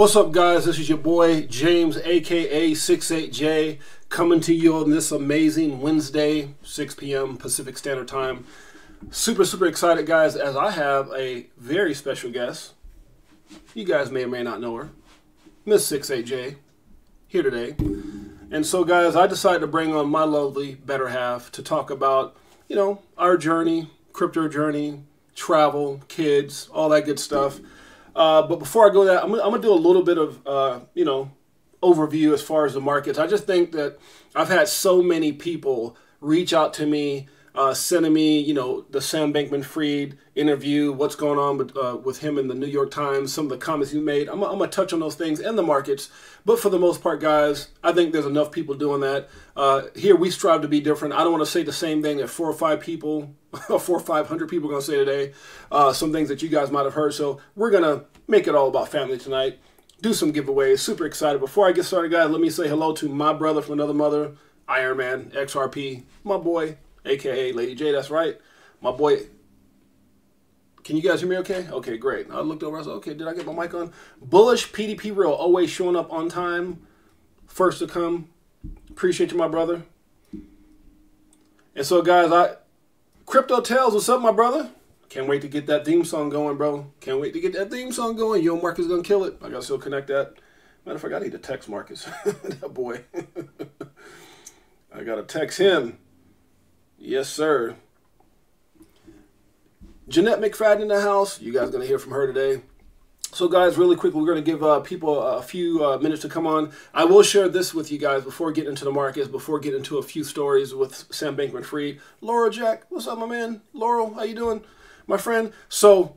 What's up, guys? This is your boy James, aka 68J, coming to you on this amazing Wednesday, 6 p.m. Pacific Standard Time. Super excited, guys, as I have a very special guest. You guys may or may not know her, Miss 68J, here today. And so, guys, I decided to bring on my lovely better half to talk about, our journey, crypto journey, travel, kids, all that good stuff. But before I go that, I'm gonna do a little bit of, overview as far as the markets. I just think that I've had so many people reach out to me, sending me, the Sam Bankman-Fried interview, what's going on with him in the New York Times, some of the comments he made. I'm gonna touch on those things and the markets. But for the most part, guys, I think there's enough people doing that. Here we strive to be different. I don't want to say the same thing that 4 or 5 people, 400 or 500 people are going to say today. Some things that you guys might have heard. So we're going to make it all about family tonight. Do some giveaways. Super excited. Before I get started, guys, let me say hello to my brother from another mother, Iron Man, XRP, my boy, a.k.a. Lady J. That's right. My boy. Can you guys hear me okay? Okay, great. I looked over. I said, okay, did I get my mic on? Bullish PDP Real, always showing up on time. First to come. Appreciate you, my brother. And so, guys, Crypto Tales, what's up, my brother? Can't wait to get that theme song going, bro. Can't wait to get that theme song going. Yo, Marcus gonna kill it. I gotta still connect that. Matter of fact, I need to text Marcus. That boy. I gotta text him. Yes, sir. Jeanette McFadden in the house. You guys are going to hear from her today. So, guys, really quickly, we're going to give people a few minutes to come on. I will share this with you guys before getting into the markets, before getting into a few stories with Sam Bankman-Fried. Laurel Jack, what's up, my man? Laurel, how you doing, my friend? So,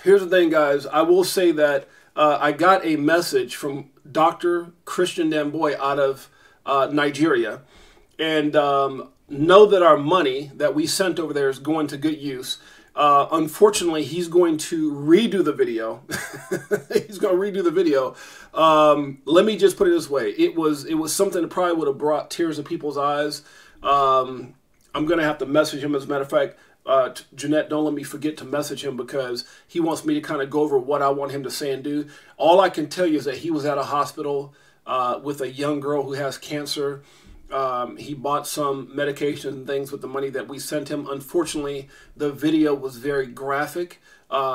here's the thing, guys. I will say that I got a message from Dr. Christian Damboy out of Nigeria. And know that our money that we sent over there is going to good use. Unfortunately, he's going to redo the video. He's going to redo the video. Let me just put it this way. It was something that probably would have brought tears to people's eyes. I'm going to have to message him. As a matter of fact, Jeanette, don't let me forget to message him because he wants me to kind of go over what I want him to say and do. All I can tell you is that he was at a hospital with a young girl who has cancer. He bought some medication and things with the money that we sent him. Unfortunately, the video was very graphic.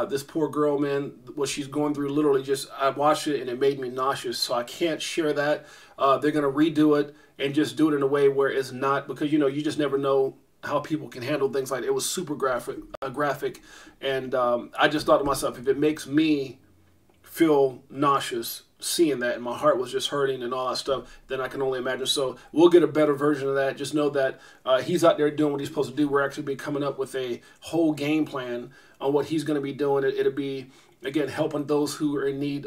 This poor girl, man, what she's going through, literally I watched it and it made me nauseous. So I can't share that. They're going to redo it and just do it in a way where it's not, because, you just never know how people can handle things like that. It was super graphic. And I just thought to myself, if it makes me feel nauseous seeing that and my heart was just hurting and all that stuff, then I can only imagine. So we'll get a better version of that. Just know that he's out there doing what he's supposed to do. We're actually be coming up with a whole game plan on what he's going to be doing. It'll be, again, helping those who are in need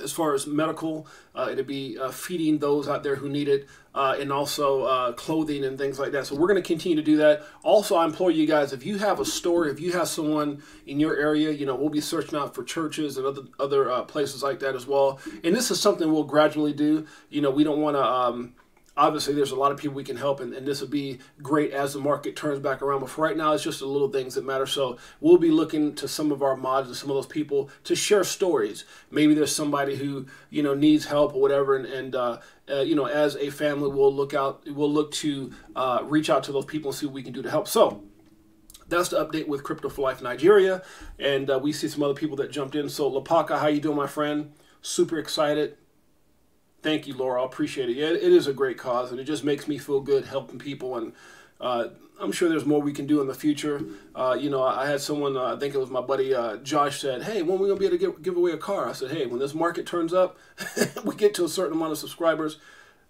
as far as medical. It'll be feeding those out there who need it, and also clothing and things like that. So we're going to continue to do that. Also, I implore you guys, if you have a story, if you have someone in your area, we'll be searching out for churches and other places like that as well. And this is something we'll gradually do. We don't want to... obviously, there's a lot of people we can help, and this would be great as the market turns back around. But for right now, it's just the little things that matter. So we'll be looking to some of our mods and some of those people to share stories. Maybe there's somebody who needs help or whatever, and as a family, we'll look to reach out to those people and see what we can do to help. So that's the update with Crypto4Life Nigeria, and we see some other people that jumped in. So Lapaka, how you doing, my friend? Super excited. Thank you, Laura. I appreciate it. Yeah, it is a great cause, and it just makes me feel good helping people. And I'm sure there's more we can do in the future. I had someone, I think it was my buddy Josh, said, hey, when are we going to be able to give away a car? I said, hey, when this market turns up, we get to a certain amount of subscribers,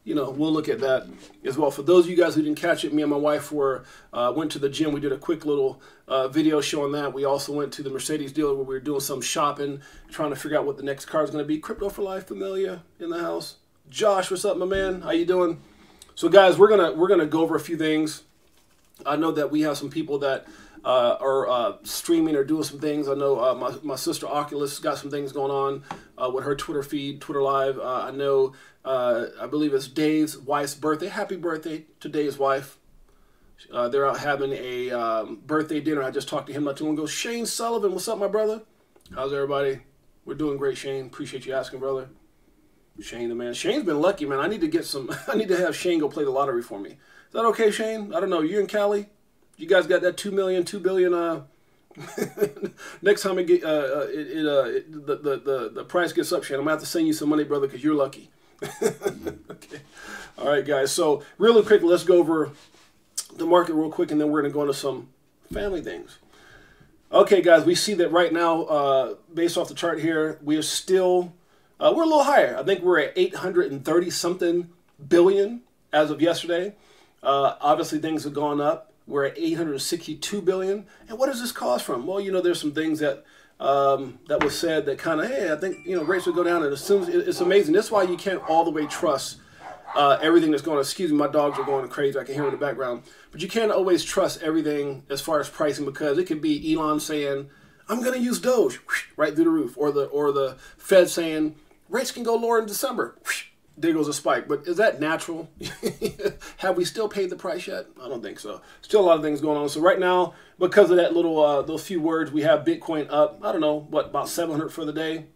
we'll look at that as well. For those of you guys who didn't catch it, me and my wife went to the gym. We did a quick little video showing that. We also went to the Mercedes dealer where we were doing some shopping, trying to figure out what the next car is going to be. Crypto4Life Familia in the house. Josh, what's up, my man? How you doing? So, guys, we're gonna go over a few things. I know that we have some people that are streaming or doing some things. I know my sister Oculus got some things going on with her Twitter feed, Twitter Live. I know, I believe it's Dave's wife's birthday. Happy birthday to Dave's wife. They're out having a birthday dinner. I just talked to him not too long ago. Shane Sullivan, what's up, my brother? How's everybody? We're doing great, Shane. Appreciate you asking, brother. Shane, the man. Shane's been lucky, man. I need to get some. I need to have Shane go play the lottery for me. Is that okay, Shane? I don't know. You in Cali? You guys got that 2 million, 2 billion. Next time the price gets up, Shane, I'm gonna have to send you some money, brother, because you're lucky. Okay. All right, guys. So really quick, let's go over the market real quick, and then we're gonna go into some family things. Okay, guys. We see that right now, based off the chart here, we are still. We're a little higher. I think we're at 830 something billion as of yesterday. Obviously, things have gone up. We're at 862 billion. And what does this cause from? Well, you know, there's some things that that was said that kind of, hey, I think, you know, rates will go down. And as soon as it's amazing. That's why you can't all the way trust everything that's going on. Excuse me, my dogs are going crazy. I can hear in the background. But you can't always trust everything as far as pricing, because it could be Elon saying, I'm going to use Doge right through the roof, or the Fed saying rates can go lower in December. There goes a spike. But is that natural? Have we still paid the price yet? I don't think so. Still a lot of things going on. So right now, because of that little those few words, we have Bitcoin up, I don't know, what, about 700 for the day,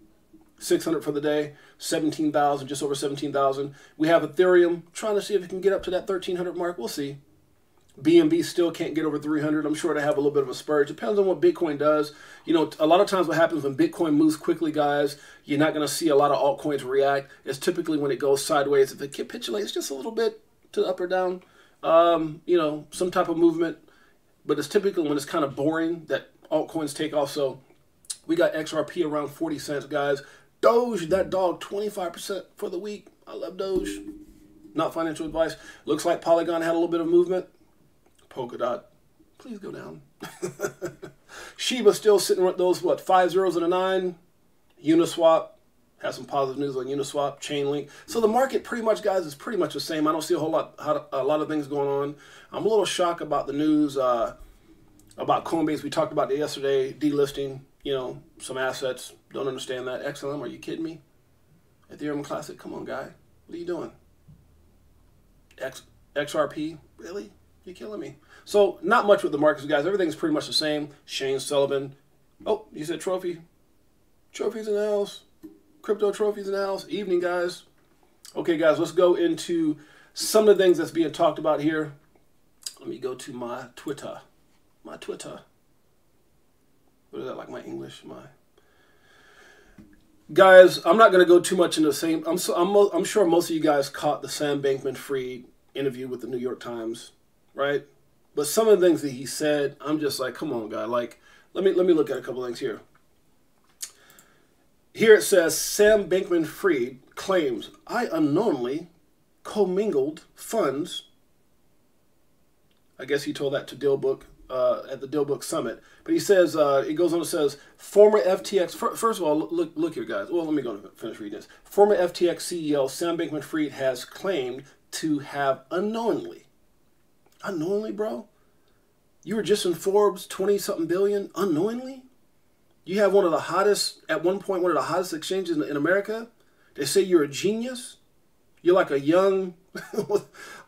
600 for the day, 17,000, just over 17,000. We have Ethereum trying to see if it can get up to that 1,300 mark. We'll see. BNB still can't get over 300. I'm sure they have a little bit of a spurge. Depends on what Bitcoin does. You know, a lot of times what happens when Bitcoin moves quickly, guys, you're not going to see a lot of altcoins react. It's typically when it goes sideways. If it capitulates just a little bit to the up or down, you know, some type of movement. But it's typically when it's kind of boring that altcoins take off. So we got XRP around 40 cents, guys. Doge, that dog, 25% for the week. I love Doge. Not financial advice. Looks like Polygon had a little bit of movement. Polkadot, please go down. Shiba still sitting with those, what, 5 zeros and a 9. Uniswap, has some positive news on Uniswap, Chainlink. So the market pretty much, guys, is pretty much the same. I don't see a lot of things going on. I'm a little shocked about the news about Coinbase. We talked about it yesterday, delisting, you know, some assets. Don't understand that. XLM, are you kidding me? Ethereum Classic, come on, guy. What are you doing? XRP, really? You're killing me. So not much with the markets, guys. Everything's pretty much the same. Shane Sullivan. Oh, you said trophy. Trophies in the house. Crypto trophies in the house. Evening, guys. Okay, guys, let's go into some of the things that's being talked about here. Let me go to my Twitter. My Twitter. What is that, like my English? Guys, I'm not going to go too much into the same. I'm sure most of you guys caught the Sam Bankman-Fried interview with the New York Times. Right? But some of the things that he said, I'm just like, come on, guy. Like, let me look at a couple things here. Here it says, Sam Bankman-Fried claims, I unknowingly commingled funds. I guess he told that to Dealbook at the Dealbook Summit. But he says, it goes on and says, former FTX, first of all, look here, guys. Well, let me go and finish reading this. Former FTX CEO Sam Bankman-Fried has claimed to have unknowingly, bro? You were just in Forbes, 20-something billion, unknowingly? You have one of the hottest, at one point, one of the hottest exchanges in America? They say you're a genius? You're like a young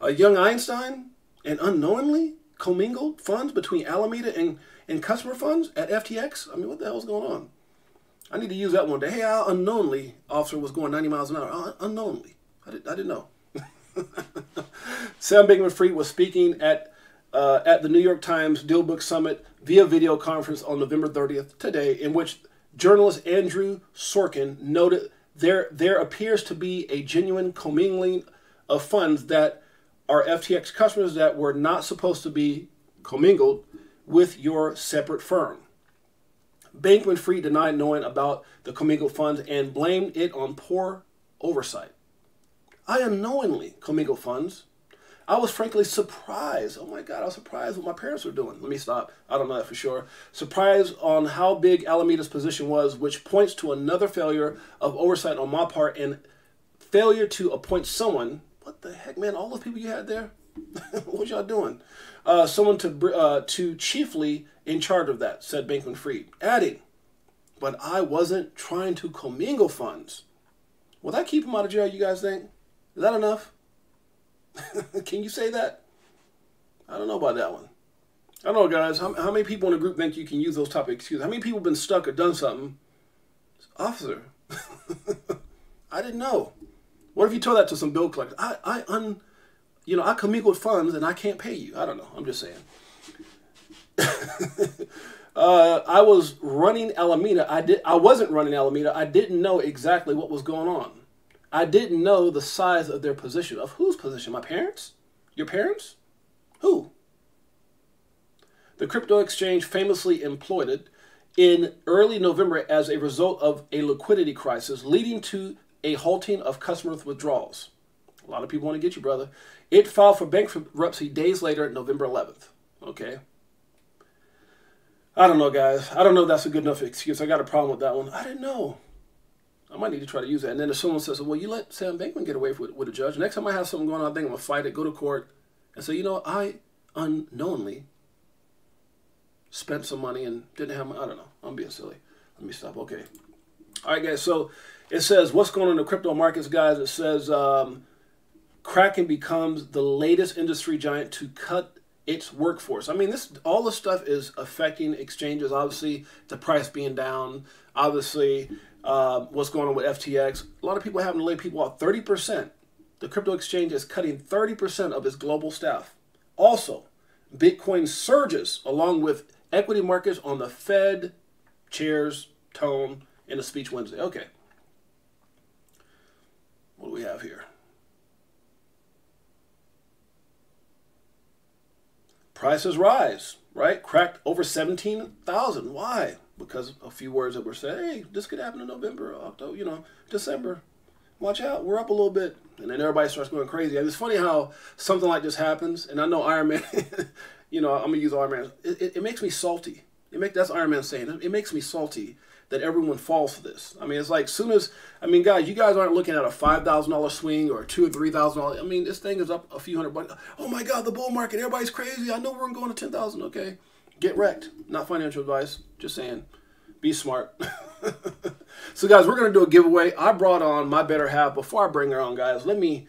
Einstein? And unknowingly commingled funds between Alameda and customer funds at FTX? I mean, what the hell's going on? I need to use that one day. Hey, I unknowingly, officer was going 90 miles an hour. Unknowingly. I didn't know. Sam Bankman-Fried was speaking at the New York Times Dealbook Summit via video conference on November 30th today, in which journalist Andrew Sorkin noted there appears to be a genuine commingling of funds that are FTX customers that were not supposed to be commingled with your separate firm. Bankman-Fried denied knowing about the commingled funds and blamed it on poor oversight. I unknowingly commingled funds. I was frankly surprised. Oh my God, I was surprised what my parents were doing. Let me stop. I don't know that for sure. Surprised on how big Alameda's position was, which points to another failure of oversight on my part and failure to appoint someone. What the heck, man? All those people you had there? What y'all doing? Someone to chiefly in charge of that, said Bankman-Fried, adding, but I wasn't trying to commingle funds. Will that keep him out of jail, you guys think? Is that enough? Can you say that? I don't know about that one. I don't know, guys. How many people in a group think you can use those type of excuses? How many people have been stuck or done something Officer, I didn't know. What if you told that to some bill collector? I commingled funds and I can't pay you. I don't know. I'm just saying. I was running Alameda. I wasn't running Alameda. I didn't know exactly what was going on. I didn't know the size of their position. Of whose position? My parents? Your parents? Who? The crypto exchange famously imploded in early November as a result of a liquidity crisis, leading to a halting of customer withdrawals. A lot of people want to get you, brother. It filed for bankruptcy days later, November 11th. Okay. I don't know, guys. I don't know if that's a good enough excuse. I got a problem with that one. I didn't know. I might need to try to use that. And then if someone says, well, you let Sam Bankman get away with a judge. Next time I have something going on, I think I'm going to fight it, go to court, and say, you know, I unknowingly spent some money and didn't have I don't know. I'm being silly. Let me stop. Okay. All right, guys. So it says, what's going on in the crypto markets, guys? It says, Kraken becomes the latest industry giant to cut its workforce. I mean, all this stuff is affecting exchanges. Obviously, the price being down. Obviously, what's going on with FTX. A lot of people are having to lay people out. 30%. The crypto exchange is cutting 30% of its global staff. Also, Bitcoin surges along with equity markets on the Fed chair's tone in a speech Wednesday. Okay. What do we have here? Prices rise, right? Cracked over 17,000. Why? Because a few words that were said, hey, this could happen in November, October, December. Watch out, we're up a little bit. And then everybody starts going crazy. And it's funny how something like this happens. And I know Iron Man, I'm going to use Iron Man. It makes me salty. That's Iron Man saying. It makes me salty that everyone falls for this. I mean, it's like guys, you guys aren't looking at a $5,000 swing or $2,000 or $3,000. I mean, this thing is up a few $100. Oh my God, the bull market, everybody's crazy. I know we're going to 10,000. Okay, get wrecked. Not financial advice. Just saying, be smart. So guys, we're going to do a giveaway. I brought on my better half. Before I bring her on, guys, let me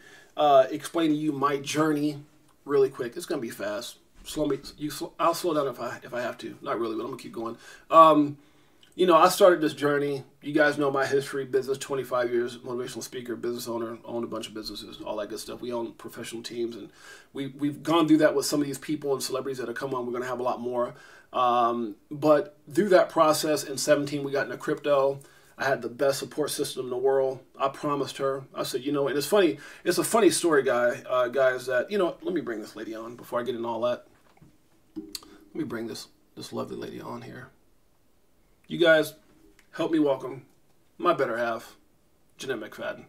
explain to you my journey really quick. It's going to be fast. I'll slow down if I have to. Not really, but I'm going to keep going. I started this journey. You guys know my history, business, 25 years, motivational speaker, business owner, owned a bunch of businesses, all that good stuff. We own professional teams, and we've gone through that with some of these people and celebrities that have come on. We're going to have a lot more. But through that process, in 2017, we got into crypto. I had the best support system in the world. I promised her. I said, and it's funny. It's a funny story, guys, that, let me bring this lady on before I get into all that. Let me bring this lovely lady on here. You guys, help me welcome my better half, Jeanette McFadden.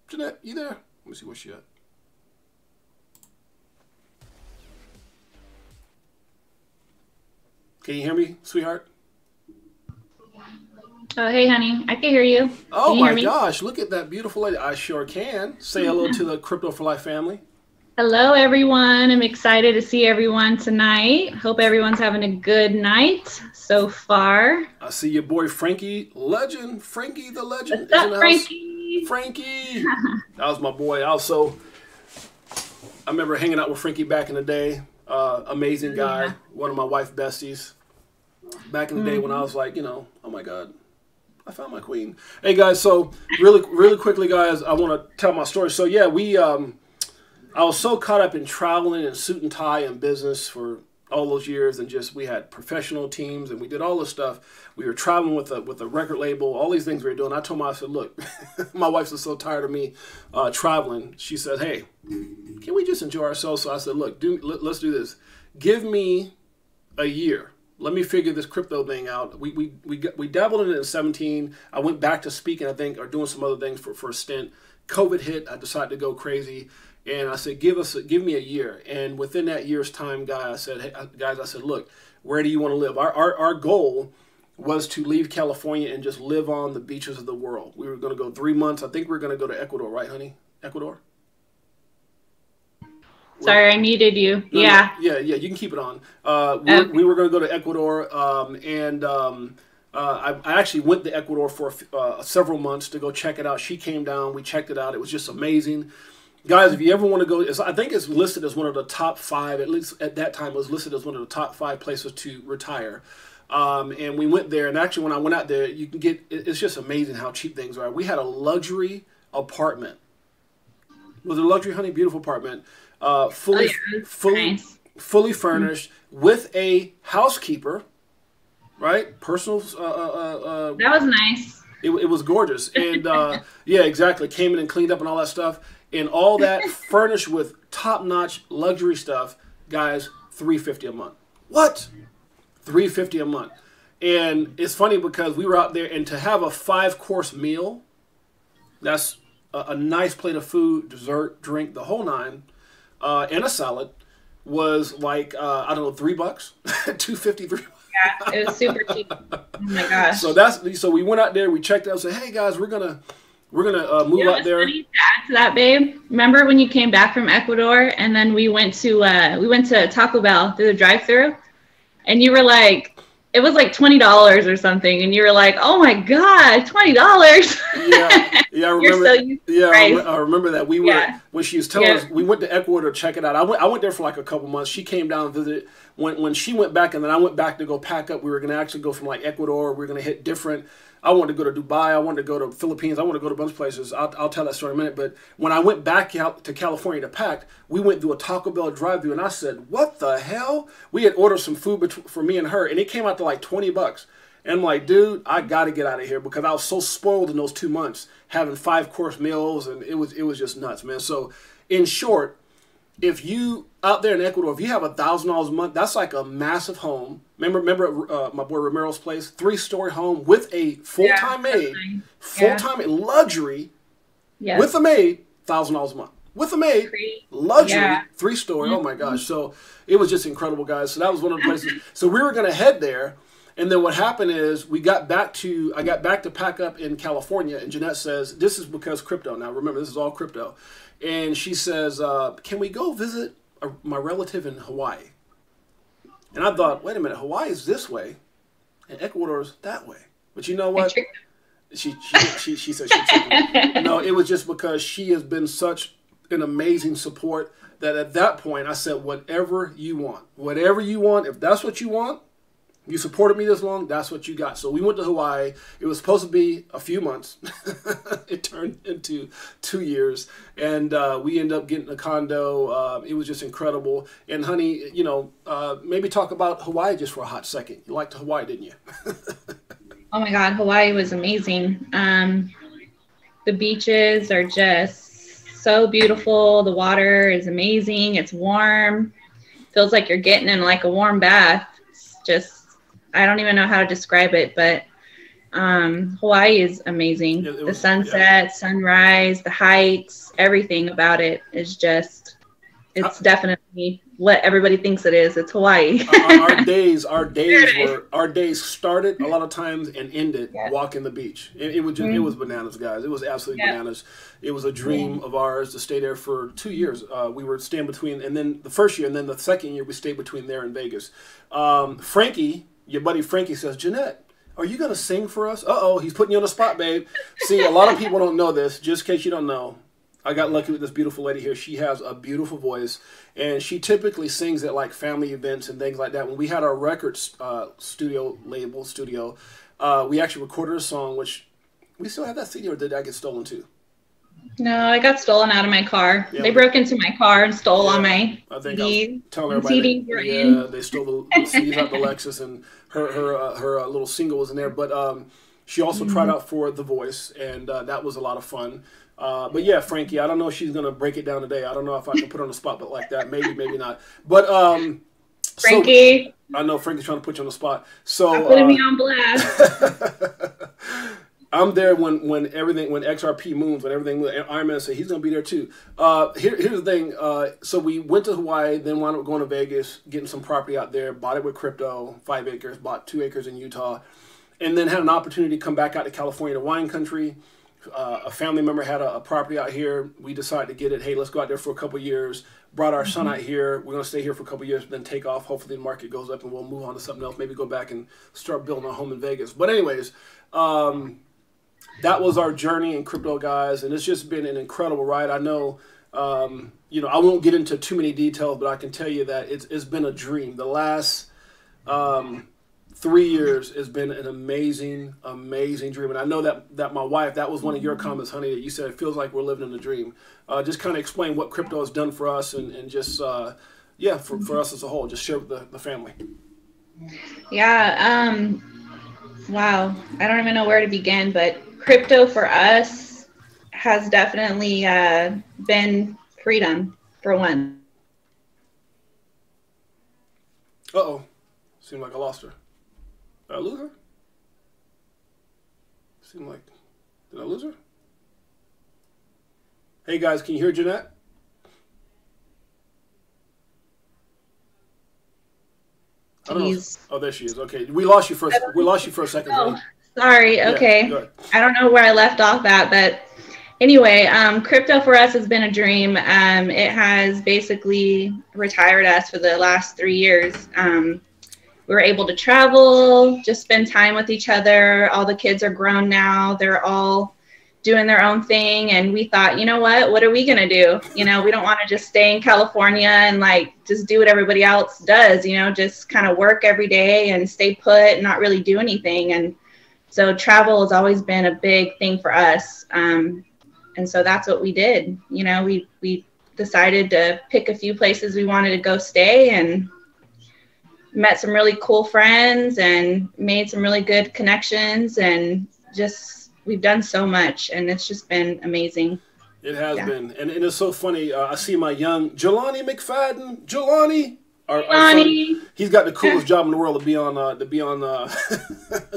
Jeanette, you there? Let me see where she at. Can you hear me, sweetheart? Oh, hey, honey. I can hear you. Oh, my gosh. Look at that beautiful lady. I sure can. Say hello to the Crypto4Life family. Hello, everyone. I'm excited to see everyone tonight. Hope everyone's having a good night so far. I see your boy, Frankie Legend. Frankie the Legend. What's up, Frankie? Frankie. That was my boy. I remember hanging out with Frankie back in the day. Amazing guy. Yeah. One of my wife's besties. Back in the day when I was like, oh, my God. I found my queen. Hey, guys. So really quickly, guys, I want to tell my story. So, yeah, I was so caught up in traveling and suit and tie and business for all those years, and we had professional teams and we did all this stuff. We were traveling with a record label, all these things we were doing. I told my, I said, look, my wife was so tired of me traveling. She said, hey, can we just enjoy ourselves? So I said, look, let's do this. Give me a year. Let me figure this crypto thing out. We dabbled in it in 2017. I went back to speaking, I think, or doing some other things for a stint. COVID hit. I decided to go crazy. And I said, give me a year. And within that year's time, guys, I said, look, where do you want to live? Our goal was to leave California and just live on the beaches of the world. We were going to go 3 months. I think we were going to go to Ecuador, right, honey? Ecuador? Sorry, I muted you. No, yeah. No, yeah, you can keep it on. We were going to go to Ecuador, I actually went to Ecuador for several months to go check it out. She came down. We checked it out. It was just amazing. Guys, if you ever want to go, I think it's listed as one of the top 5, at least at that time it was listed as one of the top 5 places to retire. And we went there, and actually when I went out there, you can get, it's just amazing how cheap things are. We had a luxury apartment. Was it a luxury, honey? Beautiful apartment. Fully, nice. fully furnished with a housekeeper, right? Personal. That was nice. It was gorgeous, and yeah, exactly. Came in and cleaned up and all that stuff, and all that furnished with top-notch luxury stuff. Guys, $350 a month. What? $350 a month, and it's funny because we were out there, and to have a 5-course meal, that's a nice plate of food, dessert, drink, the whole nine, and a salad was like I don't know, $3, $2.50, $3. Yeah, it was super cheap. Oh my gosh. So we went out there, we checked out, and said, hey guys, we're gonna move out there. Funny to add to that, babe. Remember when you came back from Ecuador and then we went to Taco Bell through the drive-thru, and you were like, it was like $20 or something, and you were like, oh my god, $20. Yeah, I remember. I remember that we were when she was telling us we went to Ecuador to check it out. I went there for like a couple months. She came down and visited. When she went back, and then I went back to go pack up. We were going to actually go from like Ecuador. We were going to hit different. I wanted to go to Dubai. I wanted to go to Philippines. I wanted to go to a bunch of places. I'll tell that story in a minute. But when I went back out to California to pack, we went through a Taco Bell drive-thru, and I said, what the hell? We had ordered some food for me and her, and it came out to like $20. And I'm like, dude, I got to get out of here because I was so spoiled in those 2 months having 5-course meals, and it was just nuts, man. So in short, if you out there in Ecuador, if you have $1,000 a month, that's like a massive home. Remember my boy Ramiro's place, 3-story home with a full-time maid, full-time luxury, with a maid, $1,000 a month. With a maid, luxury, 3-story. Oh my gosh! So it was just incredible, guys. So that was one of the places. So we were gonna head there, and then what happened is I got back to pack up in California, and Jeanette says, "This is because crypto." Now remember, this is all crypto. And she says, can we go visit my relative in Hawaii? And I thought, wait a minute, Hawaii is this way, and Ecuador's that way. But you know what? She said she tricked me. No, it was just because she has been such an amazing support that at that point I said, whatever you want, if that's what you want, you supported me this long, that's what you got. So we went to Hawaii. It was supposed to be a few months. It turned into 2 years. And we ended up getting a condo. It was just incredible. And honey, you know, maybe talk about Hawaii just for a hot second. You liked Hawaii, didn't you? Oh my God, Hawaii was amazing. The beaches are just so beautiful. The water is amazing. It's warm. Feels like you're getting in like a warm bath. It's just, I don't even know how to describe it, but Hawaii is amazing. The sunset, sunrise, the heights, everything about it is just, it's definitely what everybody thinks it is. It's Hawaii. our days started a lot of times and ended walking the beach. It was bananas, guys. It was absolutely bananas. It was a dream of ours to stay there for 2 years. We were staying between, and then the first year, and then the second year we stayed between there and Vegas. Frankie, your buddy Frankie, says, Jeanette, are you going to sing for us? Uh-oh, he's putting you on the spot, babe. See, a lot of people don't know this. Just in case you don't know, I got lucky with this beautiful lady here. She has a beautiful voice, and she typically sings at like family events and things like that. When we had our record studio, we actually recorded a song, which we still have that CD, or did that get stolen too? No, I got stolen out of my car. Yeah, they broke into my car and stole all my CDs. Telling everybody they stole the CDs out of the Lexus, and her little single was in there. But she also tried out for The Voice, and that was a lot of fun. But yeah, Frankie, I don't know if she's gonna break it down today. I don't know if I can put her on the spot, but like that, maybe not. But Frankie, I know Frankie's trying to put you on the spot. So putting me on blast. I'm there when XRP moves, when everything, Iron Man said he's going to be there too. Here's the thing. So we went to Hawaii, then wound up going to Vegas, getting some property out there, bought it with crypto, 5 acres, bought 2 acres in Utah, and then had an opportunity to come back out to California to wine country. A family member had a property out here. We decided to get it. Hey, let's go out there for a couple of years. Brought our son out here. We're going to stay here for a couple of years, then take off. Hopefully the market goes up and we'll move on to something else. Maybe go back and start building a home in Vegas. But anyways, that was our journey in crypto, guys, and it's just been an incredible ride. I know, you know, I won't get into too many details, but I can tell you that it's been a dream. The last 3 years has been an amazing, amazing dream. And I know that my wife, that was one of your comments, honey, that you said it feels like we're living in a dream. Just kind of explain what crypto has done for us and just, yeah, for us as a whole. Just share with the family. Yeah. Wow. I don't even know where to begin, but crypto for us has definitely been freedom for one. Uh-oh. Seemed like I lost her. Did I lose her? Seemed like, did I lose her? Hey guys, can you hear Jeanette? I don't know. Oh, there she is. Okay, we lost you for a second. Oh, sorry. Okay, yeah, I don't know where I left off at, but anyway, crypto for us has been a dream. It has basically retired us for the last 3 years. We were able to travel, just spend time with each other. All the kids are grown now. They're all doing their own thing. And we thought, you know what are we going to do? You know, we don't want to just stay in California and like just do what everybody else does, you know, just kind of work every day and stay put and not really do anything. And so travel has always been a big thing for us. And so that's what we did. You know, we decided to pick a few places we wanted to go stay and met some really cool friends and made some really good connections, and just we've done so much, and it's just been amazing. It has been, and it's so funny. I see my young Jelani McFadden, Jelani, our son, he's got the coolest job in the world to be on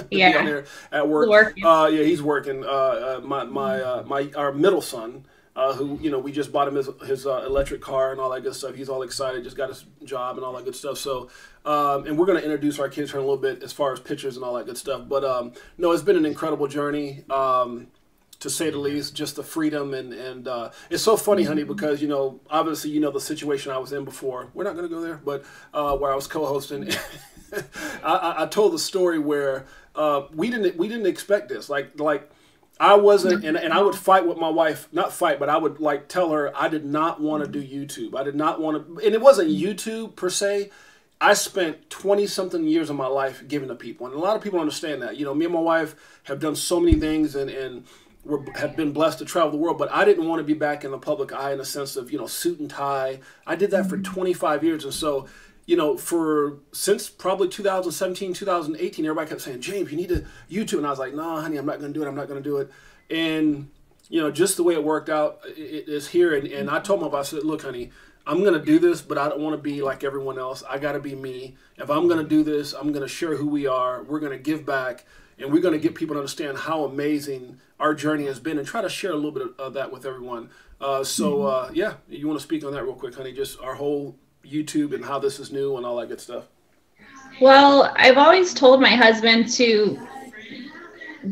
there at work. Yeah, he's working. Our middle son, who, you know, we just bought him his electric car and all that good stuff. He's all excited, just got his job and all that good stuff. So, and we're going to introduce our kids here in a little bit as far as pictures and all that good stuff. But no, it's been an incredible journey, to say the least. Just the freedom and it's so funny, honey, because, you know, obviously, you know, the situation I was in before. We're not going to go there, but where I was co-hosting, I told the story where we didn't expect this. Like. I wasn't, and I would fight with my wife, not fight, but I would like tell her I did not want to do YouTube. I did not want to, and it wasn't YouTube per se. I spent 20-something years of my life giving to people, and a lot of people understand that. You know, me and my wife have done so many things and have been blessed to travel the world, but I didn't want to be back in the public eye in a sense of, you know, suit and tie. I did that for 25 years, and so, you know, since probably 2017, 2018, everybody kept saying, James, you need to YouTube. And I was like, no, honey, I'm not going to do it. I'm not going to do it. And, you know, just the way it worked out, it is here. And I told my boss, I said, look, honey, I'm going to do this, but I don't want to be like everyone else. I got to be me. If I'm going to do this, I'm going to share who we are. We're going to give back, and we're going to get people to understand how amazing our journey has been and try to share a little bit of that with everyone. Yeah, you want to speak on that real quick, honey? Just our whole YouTube and how this is new and all that good stuff. Well, I've always told my husband to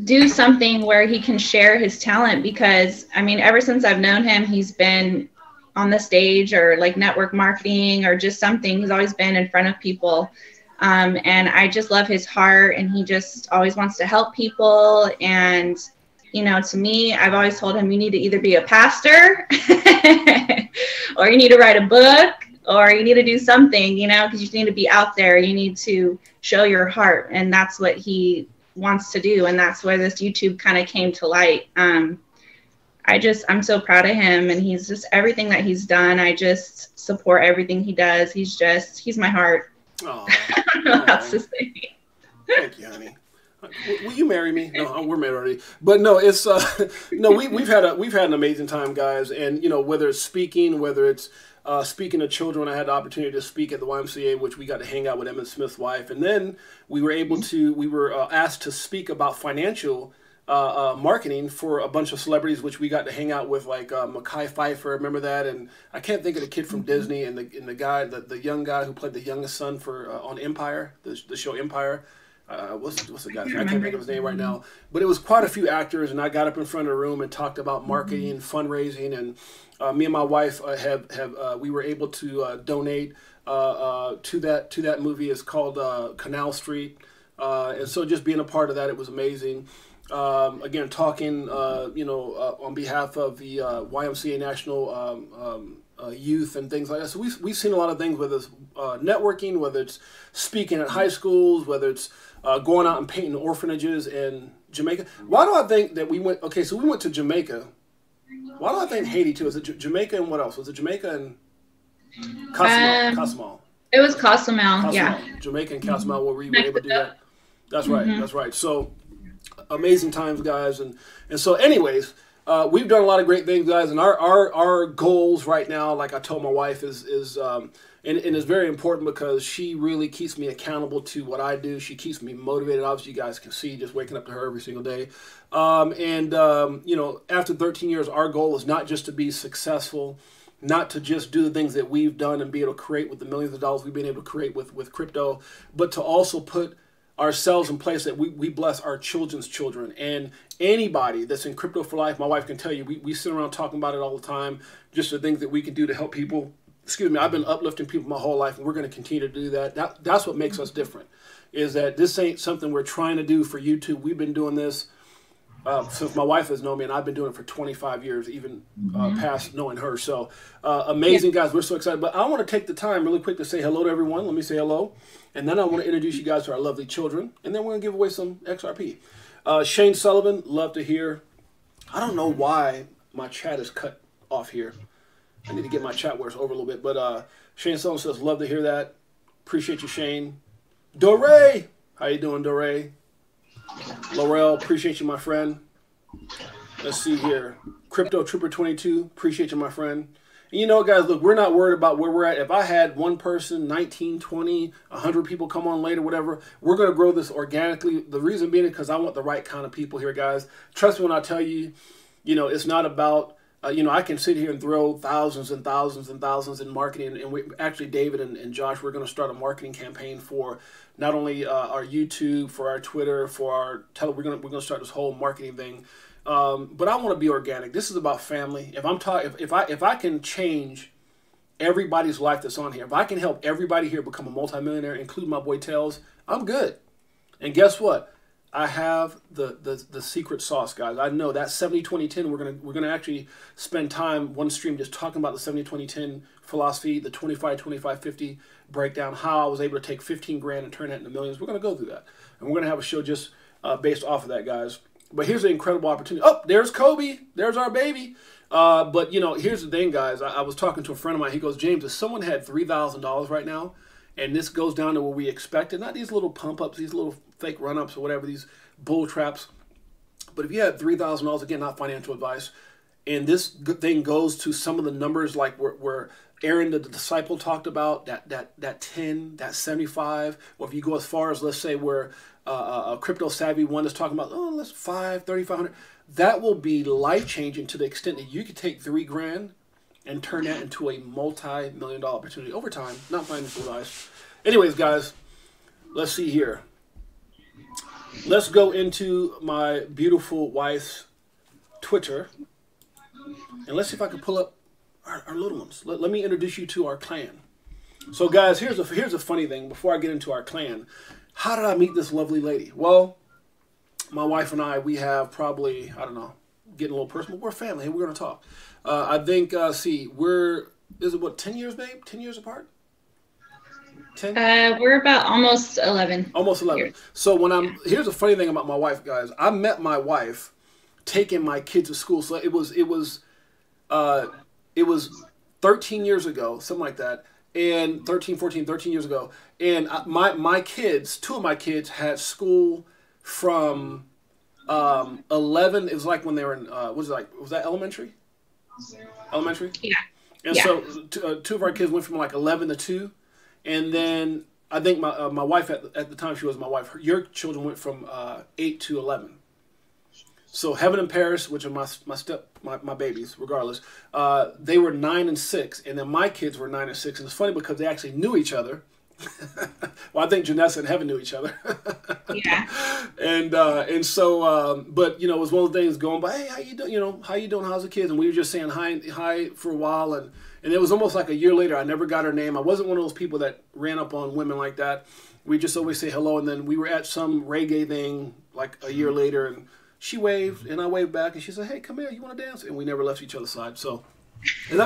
do something where he can share his talent, because I mean, ever since I've known him, he's been on the stage or like network marketing or just something. He's always been in front of people. And I just love his heart, and he just always wants to help people. And, you know, to me, I've always told him, you need to either be a pastor or you need to write a book, or you need to do something, you know, because you need to be out there. You need to show your heart. And that's what he wants to do. And that's where this YouTube kind of came to light. I'm so proud of him, and he's just everything that he's done. I just support everything he does. He's my heart. Oh, I don't know what else to say. Thank you, honey. Will you marry me? No, we're married already. But no, it's no. We've had an amazing time, guys. And, you know, whether it's speaking, whether it's speaking to children, I had the opportunity to speak at the YMCA, which we got to hang out with Emmett Smith's wife, and then we were asked to speak about financial marketing for a bunch of celebrities, which we got to hang out with, like Mekhi Phifer, remember that? And I can't think of the kid from Disney, and the guy, the young guy who played the youngest son for on Empire, the show Empire. What's the guy's name? I can't think of his name right now. But it was quite a few actors, and I got up in front of the room and talked about marketing, fundraising, and me and my wife we were able to donate to that movie. It's called Canal Street, and so just being a part of that, it was amazing. Again, talking on behalf of the YMCA National youth and things like that. So we've seen a lot of things, whether it's networking, whether it's speaking at high schools, whether it's going out and painting orphanages in Jamaica. Why do I think that we went? Okay, so we went to Jamaica. Why do I think Haiti too? Is it Jamaica and what else? Was it Jamaica and Cozumel? It was Cozumel, yeah. Jamaica and Cozumel, where we were able to do that. That's right. That's right. So amazing times, guys, and so, anyways, we've done a lot of great things, guys, and our goals right now, like I told my wife, is and it's very important because she really keeps me accountable to what I do. She keeps me motivated. Obviously, you guys can see just waking up to her every single day. You know, after 13 years, our goal is not just to be successful, not to just do the things that we've done and be able to create with the millions of dollars we've been able to create with crypto, but to also put ourselves in place that we bless our children's children. And anybody that's in Crypto4Life, my wife can tell you, we sit around talking about it all the time, just the things that we can do to help people. Excuse me, I've been uplifting people my whole life, and we're going to continue to do that. That's what makes us different, is that this ain't something we're trying to do for YouTube. We've been doing this since my wife has known me, and I've been doing it for 25 years, even past knowing her. So amazing, guys. We're so excited. But I want to take the time really quick to say hello to everyone. Let me say hello. And then I want to introduce you guys to our lovely children. And then we're going to give away some XRP. Shane Sullivan, love to hear. I don't know why my chat is cut off here. I need to get my chat words over a little bit. But Shane Sullivan says, love to hear that. Appreciate you, Shane. Doré, how you doing, Doré? Laurel, appreciate you, my friend. Let's see here. Crypto Trooper 22, appreciate you, my friend. And you know, guys, look, we're not worried about where we're at. If I had one person, 19, 20, 100 people come on later, whatever, we're going to grow this organically. The reason being is because I want the right kind of people here, guys. Trust me when I tell you, you know, it's not about, you know, I can sit here and throw thousands and thousands and thousands in marketing. And we actually, David and Josh, we're going to start a marketing campaign for not only our YouTube, for our Twitter, for our we're going to start this whole marketing thing. But I want to be organic. This is about family. If I'm talking, if I can change everybody's life that's on here, if I can help everybody here become a multimillionaire, including my boy Tails, I'm good. And guess what? I have the secret sauce, guys. I know that 70-20-10. We're gonna actually spend time one stream just talking about the 70-20-10 philosophy, the 25-25-50 breakdown, how I was able to take 15 grand and turn that into millions. We're gonna go through that, and we're gonna have a show just based off of that, guys. But here's an incredible opportunity. Oh, there's Kobe. There's our baby. But, you know, here's the thing, guys. I was talking to a friend of mine. He goes, James, if someone had $3,000 right now, and this goes down to what we expected, not these little pump-ups, these little fake run-ups or whatever, these bull traps. But if you had $3,000, again, not financial advice, and this thing goes to some of the numbers like where Aaron, the disciple, talked about, that 10, that 75, or if you go as far as, let's say, where a crypto savvy one is talking about, oh, let's 3,500. That will be life changing to the extent that you could take $3 grand and turn that into a multi-million-dollar opportunity over time, not financial advice. Anyways, guys, let's see here. Let's go into my beautiful wife's Twitter, and let's see if I can pull up our little ones. Let me introduce you to our clan. So, guys, here's a funny thing. Before I get into our clan, how did I meet this lovely lady? Well, my wife and I, we have probably, I don't know, getting a little personal. We're family. Hey, we're going to talk. I think, is it what, 10 years, babe? 10 years apart? 10? We're about almost 11. Almost 11. Years. So here's a funny thing about my wife, guys. I met my wife taking my kids to school. So it was 13 years ago, something like that. And 13 years ago. And my kids, two of my kids had school from 11. It was like when they were in, was that elementary? Elementary? Yeah. And so two of our kids went from like 11 to 2. And then I think my wife, at the time she was my wife, your children went from 8 to 11. So Heaven and Paris, which are my babies, regardless, they were 9 and 6, and then my kids were 9 and 6. And it's funny because they actually knew each other. Well, I think Janessa and Heaven knew each other. Yeah. And so, but you know, it was one of the things going by, hey, how you doing? You know, how you doing? How's the kids? And we were just saying hi for a while, and it was almost like a year later. I never got her name. I wasn't one of those people that ran up on women like that. We just always say hello, and then we were at some reggae thing like a year later, and she waved, and I waved back, and she said, hey, come here, you want to dance? And we never left each other's side. So Is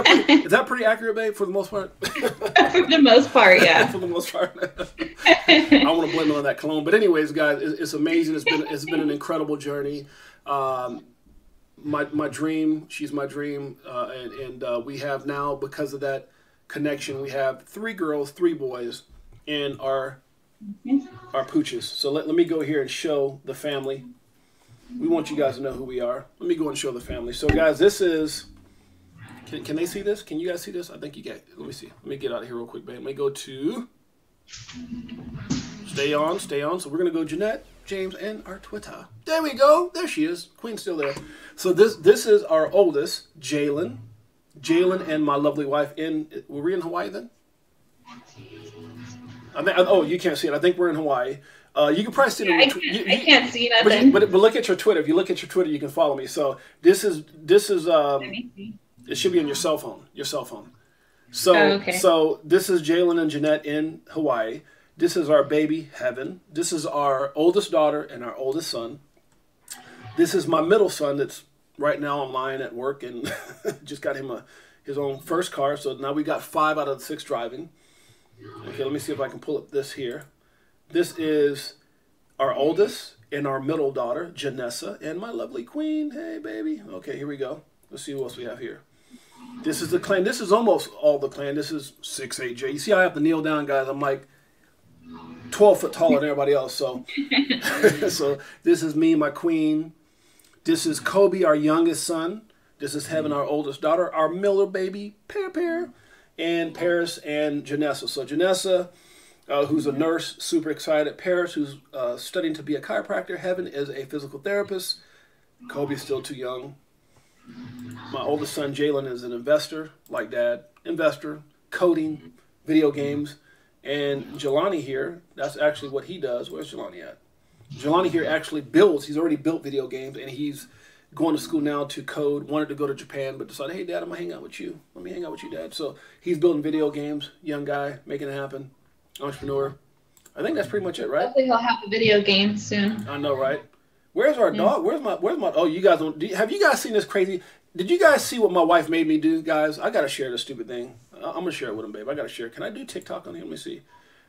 that pretty accurate, babe, for the most part? For the most part, yeah. For the most part. I want to blame it on that cologne. But anyways, guys, it's amazing. It's been an incredible journey. My dream, she's my dream. And we have now, because of that connection, we have 3 girls, 3 boys, and our pooches. So let me go here and show the family. We want you guys to know who we are. Let me go and show the family. So, guys, this is... Can they see this? Can you guys see this? I think you get. Let me see. Let me get out of here real quick, babe. Let me go to... Stay on. So we're going to go Jeanette, James, and our Twitter. There we go. There she is. Queen's still there. So this is our oldest, Jalen. Jalen and my lovely wife were we in Hawaii then? Oh, you can't see it. I think we're in Hawaii. You can probably see it. I can't see nothing. But look at your Twitter. If you look at your Twitter, you can follow me. So this is it should be on your cell phone. So so this is Jalen and Jeanette in Hawaii. This is our baby Heaven. This is our oldest daughter and our oldest son. This is my middle son that's right now online at work and just got him his own first car. So now we got 5 out of the 6 driving. Okay, let me see if I can pull up this here. This is our oldest and our middle daughter, Janessa, and my lovely queen. Hey, baby. Okay, here we go. Let's see what else we have here. This is the clan. This is almost all the clan. This is 6'8". You see how I have to kneel down, guys? I'm like 12 foot taller than everybody else. So, so this is me, my queen. This is Kobe, our youngest son. This is Heaven, our oldest daughter. Our Miller baby, Pear, and Paris and Janessa. So Janessa, who's a nurse, super excited. Paris, who's studying to be a chiropractor. Heaven is a physical therapist. Kobe's still too young. My oldest son, Jalen, is an investor, like Dad. Investor, coding, video games. And Jelani here, that's actually what he does. Where's Jelani at? Jelani here actually builds. He's already built video games, and he's going to school now to code. Wanted to go to Japan, but decided, hey, Dad, I'm going to hang out with you. Let me hang out with you, Dad. So he's building video games. Young guy, making it happen. Entrepreneur. I think that's pretty much it, right? Hopefully he'll have a video game soon. I know, right? Where's our dog? Where's my? Oh, you guys don't. Have you guys seen this crazy? Did you guys see what my wife made me do, guys? I gotta share this stupid thing. I'm gonna share it with him, babe. I gotta share. Can I do TikTok on here? Let me see.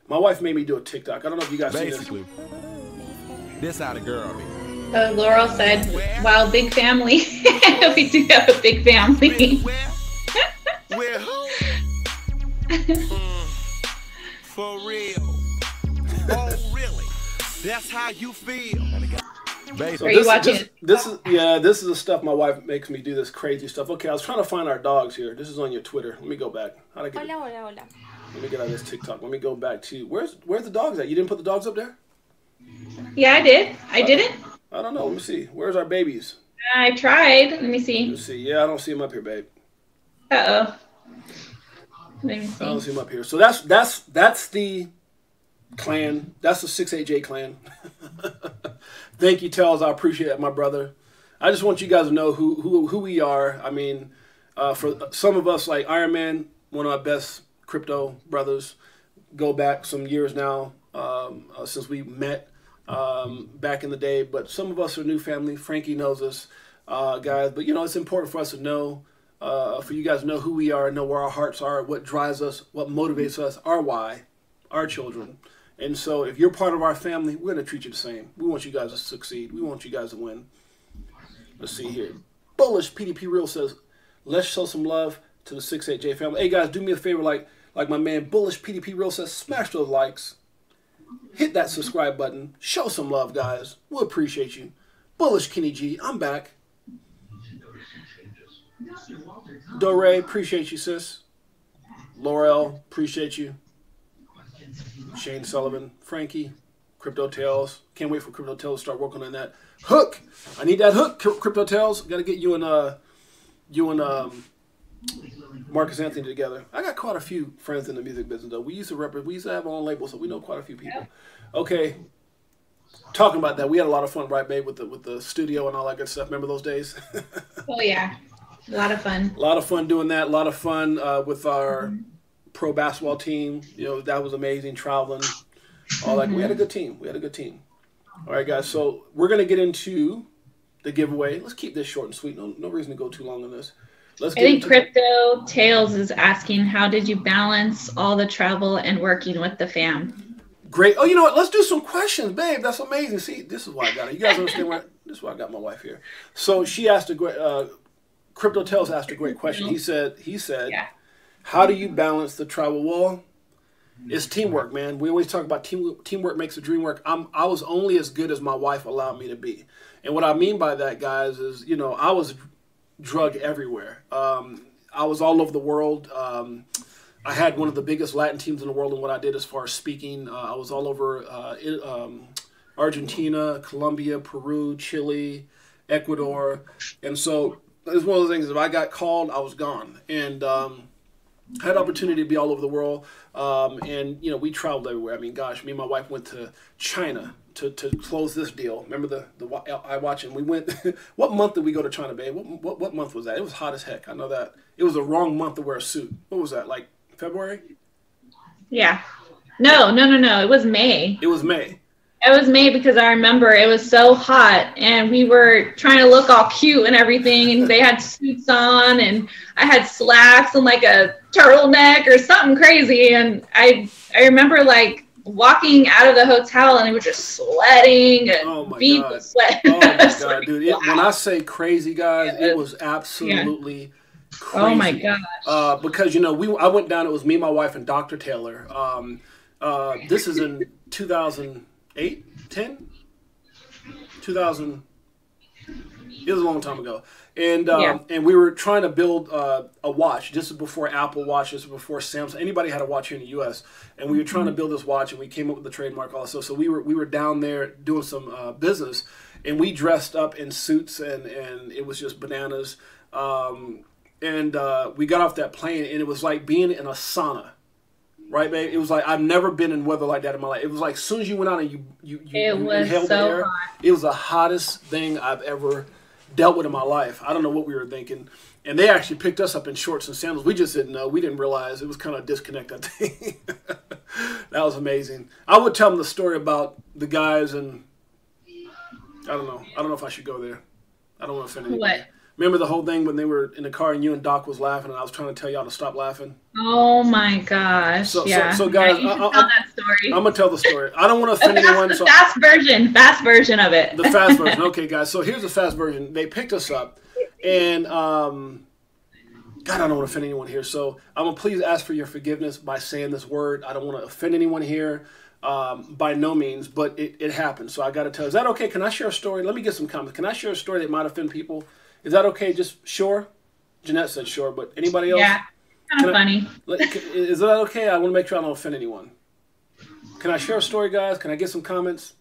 My wife made me do a TikTok. I don't know if you guys see this. This how the girl be. Laurel said, "Wow, big family. We do have a big family." Where who? For real. Oh, really? That's how you feel. So this is the stuff my wife makes me do, this crazy stuff. Okay, I was trying to find our dogs here. This is on your Twitter. Let me go back. Let me get out of this TikTok. Let me go back to where's the dogs at? You didn't put the dogs up there? Yeah, I did. I didn't. I don't know. Let me see. Where's our babies? I tried. Let me see. Let's see. Yeah, I don't see them up here, babe. Uh-oh. Let me see. I don't see them up here. So that's the clan. That's the 6AJ clan. Thank you, Tells. I appreciate it, my brother. I just want you guys to know who we are. I mean, for some of us, like Iron Man, one of my best crypto brothers, go back some years now since we met back in the day. But some of us are new family. Frankie knows us, guys. But, you know, it's important for us to know, for you guys to know who we are, know where our hearts are, what drives us, what motivates us, our why, our children. And so if you're part of our family, we're going to treat you the same. We want you guys to succeed. We want you guys to win. Let's see here. Bullish PDP Real says, let's show some love to the 6AJ family. Hey, guys, do me a favor, like my man Bullish PDP Real says, smash those likes. Hit that subscribe button. Show some love, guys. We'll appreciate you. Bullish Kenny G, I'm back. Dore, appreciate you, sis. Laurel, appreciate you. Shane Sullivan, Frankie, Crypto Tales. Can't wait for Crypto Tales to start working on that hook. I need that hook, Crypto Tales. Got to get you and Marcus Anthony together. I got quite a few friends in the music business though. We used to have our own label, so we know quite a few people. Okay, talking about that, we had a lot of fun, right, babe, with the studio and all that good stuff. Remember those days? Oh yeah, a lot of fun. A lot of fun doing that. A lot of fun with our pro basketball team. You know, that was amazing. Traveling, all that. We had a good team. All right, guys. So we're gonna get into the giveaway. Let's keep this short and sweet. No reason to go too long on this. I think Crypto Tales is asking, how did you balance all the travel and working with the fam? Great. Oh, you know what? Let's do some questions, babe. That's amazing. See, this is why I got it. You guys understand why? This is why I got my wife here. So she asked a great. Crypto Tales asked a great question. He said, yeah. How do you balance the travel? Well, it's teamwork, man. We always talk about teamwork makes the dream work. I was only as good as my wife allowed me to be, and what I mean by that, guys, is I was drug everywhere. I was all over the world. I had one of the biggest Latin teams in the world in what I did as far as speaking. I was all over Argentina, Colombia, Peru, Chile, Ecuador. And so it's one of the things, if I got called, I was gone. And I had opportunity to be all over the world. And, we traveled everywhere. I mean, gosh, me and my wife went to China to close this deal. Remember the iWatch? And we went, what month did we go to China, babe? What month was that? It was hot as heck. I know that. It was the wrong month to wear a suit. What was that, like February? Yeah. No. It was May. It was May. It was May because I remember it was so hot and we were trying to look all cute and everything. And they had suits on and I had slacks and like a turtleneck or something crazy. And I remember like walking out of the hotel and we were just sweating and being sweat. Oh my God, dude. Wow. When I say crazy, guys, it was absolutely crazy. Oh my gosh. Because, I went down, it was me, my wife, and Dr. Taylor. This is in 2008, 10? 2000. It was a long time ago. And and we were trying to build a watch. This is before Apple Watch. This is before Samsung. Anybody had a watch here in the U.S. And we were trying to build this watch, and we came up with the trademark also. So we were down there doing some business, and we dressed up in suits, and it was just bananas. And we got off that plane, and it was like being in a sauna. Right, babe? It was like, I've never been in weather like that in my life. It was like, as soon as you went out and you inhaled the air, it was the hottest thing I've ever dealt with in my life. I don't know what we were thinking. And they actually picked us up in shorts and sandals. We just didn't know. We didn't realize. It was kind of a disconnect, I think. That was amazing. I would tell them the story about the guys, and I don't know. I don't know if I should go there. I don't want to offend anybody. What? Remember the whole thing when they were in the car and you and Doc was laughing and I was trying to tell y'all to stop laughing? Oh my gosh. So guys, tell that story. I'm going to tell the story. I don't want to offend anyone. The fast version of it. The fast version. Okay, guys. So here's the fast version. They picked us up and, God, I don't want to offend anyone here. So I'm going to please ask for your forgiveness by saying this word. I don't want to offend anyone here. By no means, but it happened. So I got to tell you. Is that okay? Can I share a story? Let me get some comments. Can I share a story that might offend people? Is that okay? Just sure? Jeanette said sure, but anybody else? Yeah, kind of funny. Is that okay? I want to make sure I don't offend anyone. Can I share a story, guys? Can I get some comments?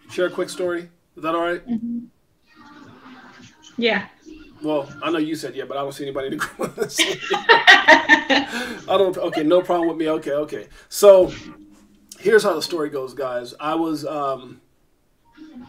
Share a quick story? Is that all right? Mm-hmm. Yeah. Well, I know you said yeah, but I don't see anybody in the group. Okay, no problem with me. Okay. So here's how the story goes, guys. I was, I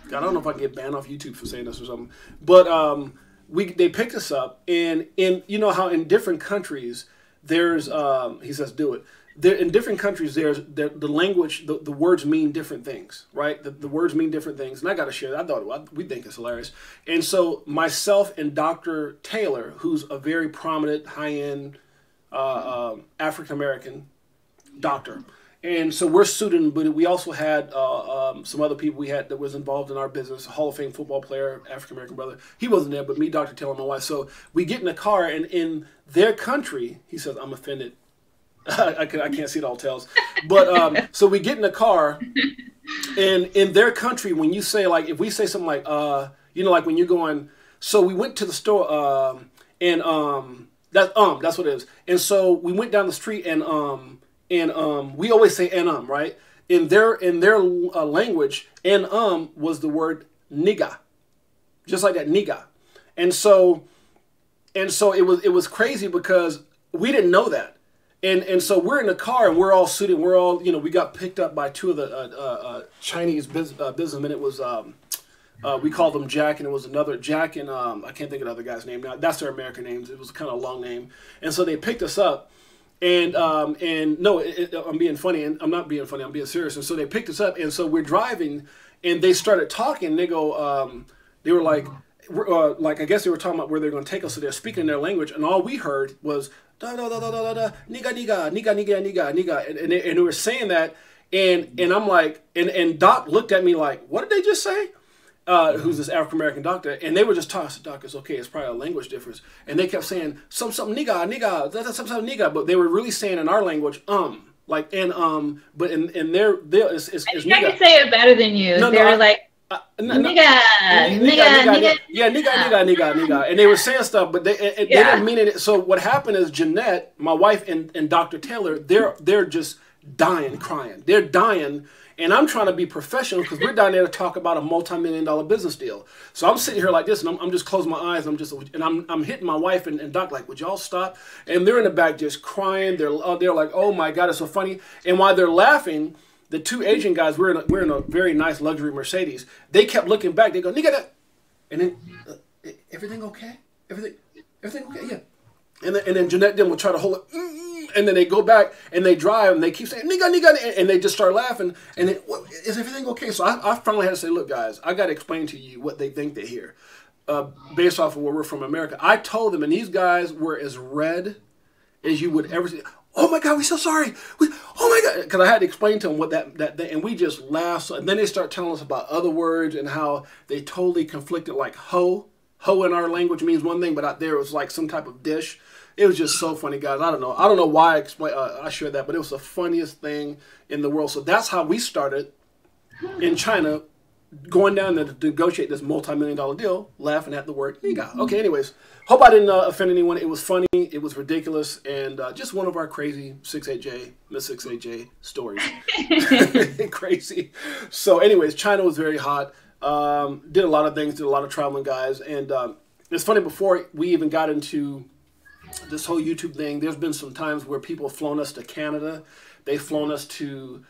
don't know if I can get banned off YouTube for saying this or something, but they picked us up, and you know how in different countries there's he says do it. There in different countries there's the language, the words mean different things, right? The words mean different things, and I got to share that. I thought we think it's hilarious. And so myself and Dr. Taylor, who's a very prominent high-end African American doctor. And so we're suited, but we also had some other people we had that was involved in our business, a Hall of Fame football player, African-American brother. He wasn't there, but me, Dr. Taylor, and my wife. So we get in the car, and in their country, he says, I'm offended. I can't see it all tells. But so we get in the car, and in their country, when you say, like, if we say something like, like when you're going, so we went to the store, and that's what it is. And so we went down the street, and we always say right? In their language, was the word nigga, just like that, nigga. And so it was crazy because we didn't know that. And so we're in the car and we're all suited. We're all, we got picked up by two of the Chinese businessmen. It was, we called them Jack, and it was another Jack, and I can't think of the other guy's name now. That's their American names. It was kind of a long name. And so they picked us up. And no, I'm being funny, and I'm not being funny. I'm being serious. And so they picked us up, and so we're driving, and they started talking. And they go, they were like, like I guess they were talking about where they're going to take us. So they're speaking in their language, and all we heard was da da da da da da niga niga niga niga niga niga, and they were saying that, and I'm like, and Doc looked at me like, what did they just say? Who's this African American doctor? And they were just talking. I said, Doc, it's okay. It's probably a language difference. And they kept saying some niga niga some niga, but they were really saying in our language like but in their it's I can say it better than you. No, they were like. Nigga, and they were saying stuff, but they didn't mean it. So what happened is Jeanette, my wife, and Dr. Taylor, they're just dying, crying. They're dying, and I'm trying to be professional because we're down there to talk about a multi-million-dollar business deal. So I'm sitting here like this, and I'm just closing my eyes. I'm hitting my wife and Doc like, would y'all stop? And they're in the back just crying. They're like, oh my God, it's so funny. And while they're laughing, the two Asian guys, we're in a very nice luxury Mercedes. They kept looking back. They go, nigga, that, and then everything okay? Everything okay? Yeah. And then Jeanette then will try to hold it, and then they go back and they drive and they keep saying nigga, and they just start laughing. And then, is everything okay? So I finally had to say, look, guys, I got to explain to you what they think they hear, based off of where we're from, America. I told them, and these guys were as red as you would ever see. Oh my God, we're so sorry. Oh my God, because I had to explain to them what that thing, and we just laughed. So, and then they start telling us about other words and how they totally conflicted. Like ho in our language means one thing, but out there it was like some type of dish. It was just so funny, guys. I don't know why I shared that, but it was the funniest thing in the world. So that's how we started in China, going down there to negotiate this multi-million-dollar deal, laughing at the word niga. Okay, anyways. Hope I didn't offend anyone. It was funny. It was ridiculous. And just one of our crazy Miss 68J stories. Crazy. So anyways, China was very hot. Did a lot of things. Did a lot of traveling, guys. And it's funny, before we even got into this whole YouTube thing, there's been some times where people have flown us to Canada. They've flown us to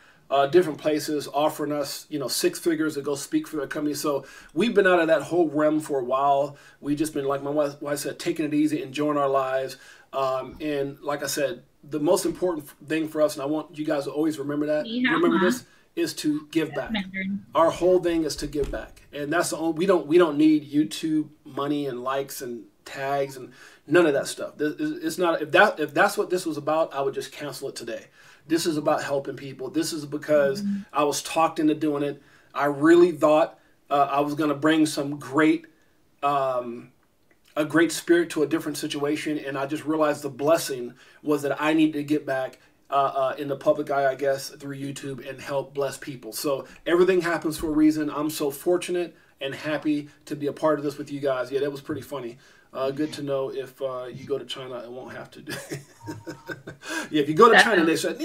different places, offering us, 6 figures to go speak for their company. So we've been out of that whole realm for a while. We've just been, like my wife said, taking it easy, enjoying our lives. And like I said, the most important thing for us, and I want you guys to always remember that, this, is to give back. Our whole thing is to give back. And that's the only, we don't need YouTube money and likes and tags and none of that stuff. It's not, if that's what this was about, I would just cancel it today. This is about helping people. This is because I was talked into doing it. I really thought I was going to bring some a great spirit to a different situation, and I just realized the blessing was that I needed to get back in the public eye, I guess, through YouTube and help bless people. So everything happens for a reason. I'm so fortunate and happy to be a part of this with you guys. Yeah, that was pretty funny. Good to know if you go to China, it won't have to do. Yeah, if you go to China and they say,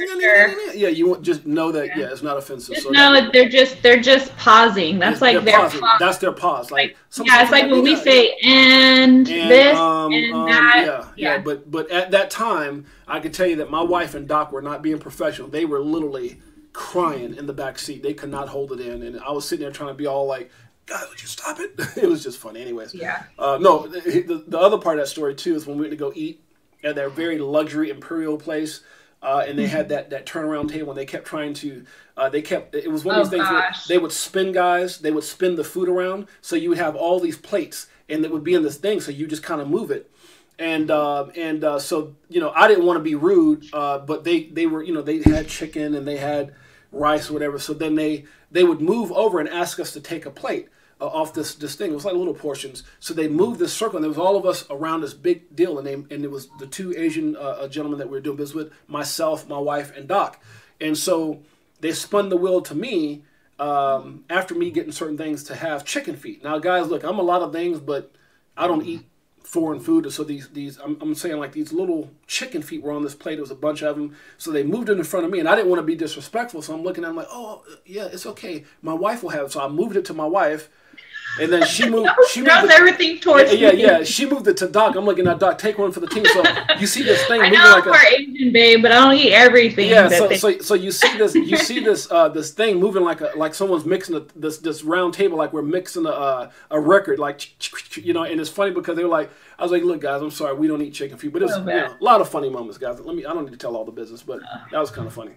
yeah, you won't just know that. Yeah, it's not offensive. So no, they're just pausing. That's like their pause. That's their pause. Like yeah, it's like when we say and this and that. Yeah. But at that time, I can tell you that my wife and Doc were not being professional. They were literally crying in the back seat. They could not hold it in, and I was sitting there trying to be all like, God, would you stop it? It was just funny. Anyways. Yeah. No, the other part of that story, too, is when we went to go eat at their very luxury imperial place, and they had that turnaround table, and they kept trying to, it was one of these things where they would spin, guys, they would spin the food around, so you would have all these plates, and it would be in this thing, so you just kind of move it. And so, I didn't want to be rude, but they were, they had chicken, and they had rice or whatever, so then they would move over and ask us to take a plate off this thing. It was like little portions. So they moved this circle, and there was all of us around this big deal, and it was the 2 Asian gentlemen that we were doing business with, myself, my wife, and Doc. And so they spun the wheel to me after me getting certain things to have chicken feet. Now, guys, look, I'm a lot of things, but I don't eat foreign food. So I'm saying, like, these little chicken feet were on this plate. There was a bunch of them. So they moved it in front of me, and I didn't want to be disrespectful. So I'm looking at them like, oh, yeah, it's okay. My wife will have it. So I moved it to my wife. And then she moved everything towards me. Yeah. She moved it to Doc. I'm looking at Doc, take one for the team. So you see this thing moving like I'm Asian, babe, but I don't eat everything. Yeah. So you see this this thing moving like someone's mixing this round table, like we're mixing a record, like And it's funny because they were like, I was like, look, guys, I'm sorry, we don't eat chicken feet, but it was a lot of funny moments, guys. I don't need to tell all the business, but that was kind of funny.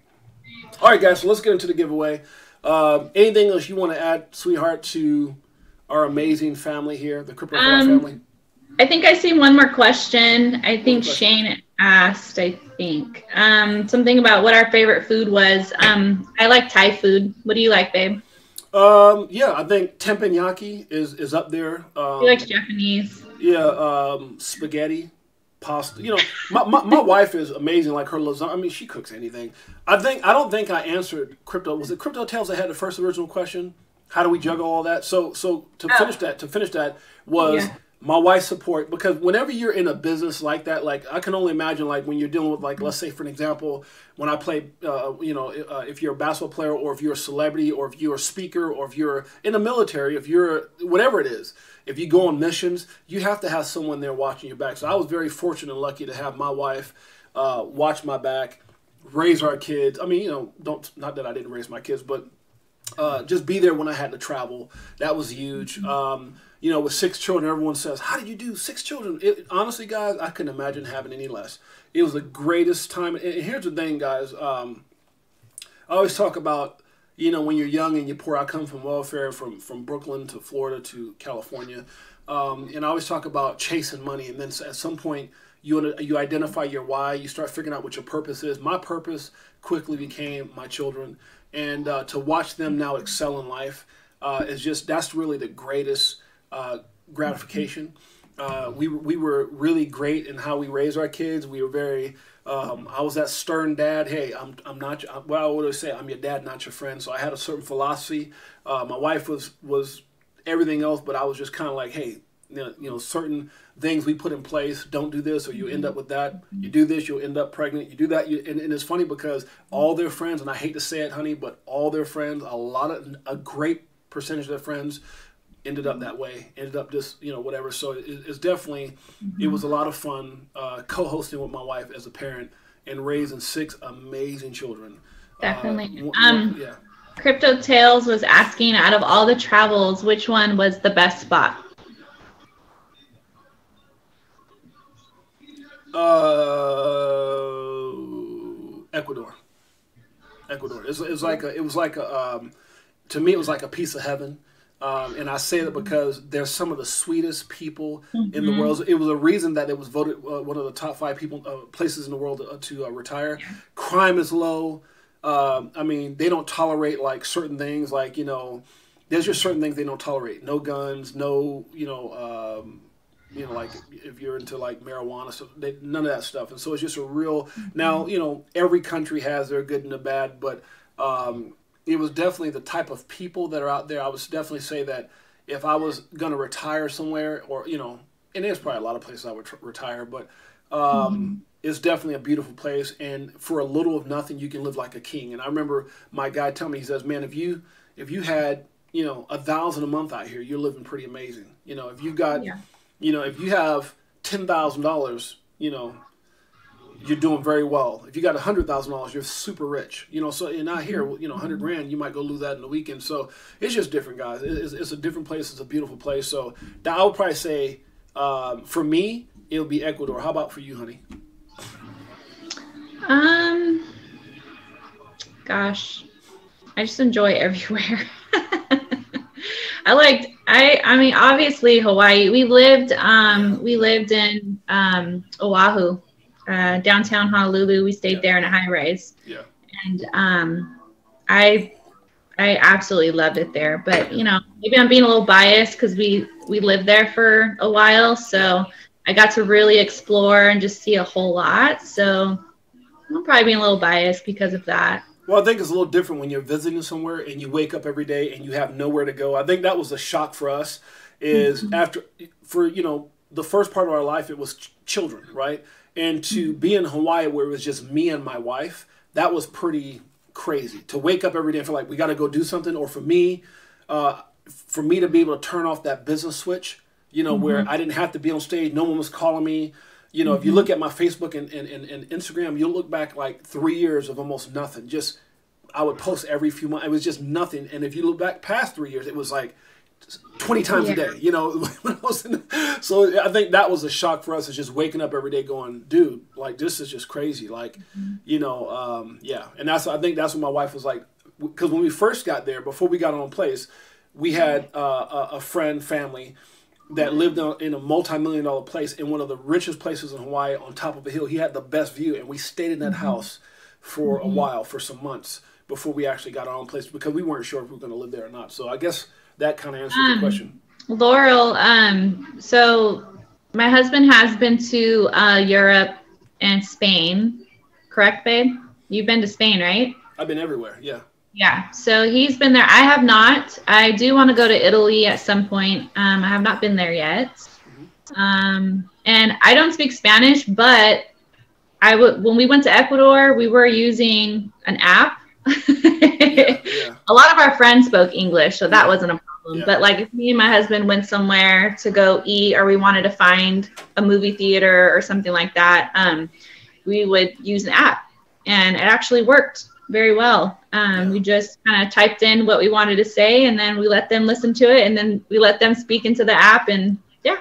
All right, guys. So let's get into the giveaway. Anything else you want to add, sweetheart, to our amazing family here, the Crypto4Life family? I think I see one more question. I think Shane asked, something about what our favorite food was. I like Thai food. What do you like, babe? Yeah, I think teppanyaki is up there. He likes Japanese. Yeah, spaghetti, pasta. You know, my wife is amazing. Like her lasagna. I mean, she cooks anything. I don't think I answered crypto. Was it Crypto Tales that had the first original question? How do we juggle all that? So to finish that was. Yeah. My wife's support, because whenever you're in a business like that, like I can only imagine, like when you're dealing with, like, let's say for an example, when I play, if you're a basketball player, or if you're a celebrity, or if you're a speaker, or if you're in the military, if you're whatever it is, if you go on missions, you have to have someone there watching your back. So I was very fortunate and lucky to have my wife watch my back, raise our kids. I mean, not that I didn't raise my kids, but just be there when I had to travel. That was huge. With 6 children, everyone says, how did you do 6 children? Honestly, guys, I couldn't imagine having any less. It was the greatest time. And here's the thing, guys. I always talk about, when you're young and you're poor. I come from welfare, from Brooklyn to Florida to California. And I always talk about chasing money. And then at some point, you identify your why. You start figuring out what your purpose is. My purpose quickly became my children. And to watch them now excel in life that's really the greatest gratification. We were really great in how we raised our kids. We were very. I was that stern dad. Hey, I'm not. Well, I always say I'm your dad, not your friend. So I had a certain philosophy. My wife was everything else, but I was just kind of like, hey, certain things we put in place. Don't do this, or you end up with that. You do this, you'll end up pregnant. You do that, and it's funny because all their friends, and I hate to say it, honey, but all their friends, a great percentage of their friends ended up that way, ended up just, whatever. So it's definitely, it was a lot of fun co-hosting with my wife as a parent and raising 6 amazing children. Definitely. Yeah. Crypto Tales was asking, out of all the travels, which one was the best spot? Ecuador. To me, it was like a piece of heaven. And I say that because they're some of the sweetest people in the world. It was a reason that it was voted one of the top 5 places in the world to retire. Yeah. Crime is low. I mean, they don't tolerate like certain things. Like, there's just certain things they don't tolerate. No guns. No, like if you're into like marijuana, so none of that stuff. And so it's just a real. Now, every country has their good and the bad, but. It was definitely the type of people that are out there. I would definitely say that if I was going to retire somewhere, or, and there's probably a lot of places I would retire, but it's definitely a beautiful place. And for a little of nothing, you can live like a king. And I remember my guy telling me, he says, man, if you had, $1,000 a month out here, you're living pretty amazing. If you got, if you have $10,000, you're doing very well. If you got $100,000, you're super rich. So you're not here, $100 grand, you might go lose that in the weekend. So it's just different, guys. It's a different place. It's a beautiful place. So I would probably say, for me, it'll be Ecuador. How about for you, honey? Gosh, I just enjoy everywhere. I mean, obviously Hawaii. We lived in Oahu. Downtown Honolulu. We stayed there in a high rise. Yeah. And I absolutely loved it there. But maybe I'm being a little biased because we lived there for a while, so I got to really explore and just see a whole lot. So I'm probably being a little biased because of that. Well, I think it's a little different when you're visiting somewhere and you wake up every day and you have nowhere to go. I think that was a shock for us. Is the first part of our life, it was children, right? And to be in Hawaii where it was just me and my wife, that was pretty crazy. To wake up every day and feel like we got to go do something, or for me to be able to turn off that business switch, where I didn't have to be on stage, no one was calling me. If you look at my Facebook and Instagram, you'll look back like 3 years of almost nothing. Just I would post every few months. It was just nothing. And if you look back past 3 years, it was like 20 times a day, so I think that was a shock for us, is just waking up every day going, dude, like, this is just crazy. Like, yeah. And I think that's what my wife was like, because when we first got there, before we got on place, we had a friend, family, that lived in a multi-million-dollar place in one of the richest places in Hawaii on top of a hill. He had the best view, and we stayed in that house for a while, for some months, before we actually got our own place, because we weren't sure if we were going to live there or not. So I guess that kind of answers the question. Laurel, so my husband has been to Europe and Spain, correct, babe? You've been to Spain, right? I've been everywhere, yeah. Yeah, so he's been there. I have not. I do want to go to Italy at some point. I have not been there yet. And I don't speak Spanish, but when we went to Ecuador, we were using an app. A lot of our friends spoke English, so that wasn't a problem. But like if me and my husband went somewhere to go eat, or we wanted to find a movie theater or something like that, we would use an app, and it actually worked very well. We just kind of typed in what we wanted to say, and then we let them listen to it, and then we let them speak into the app, and it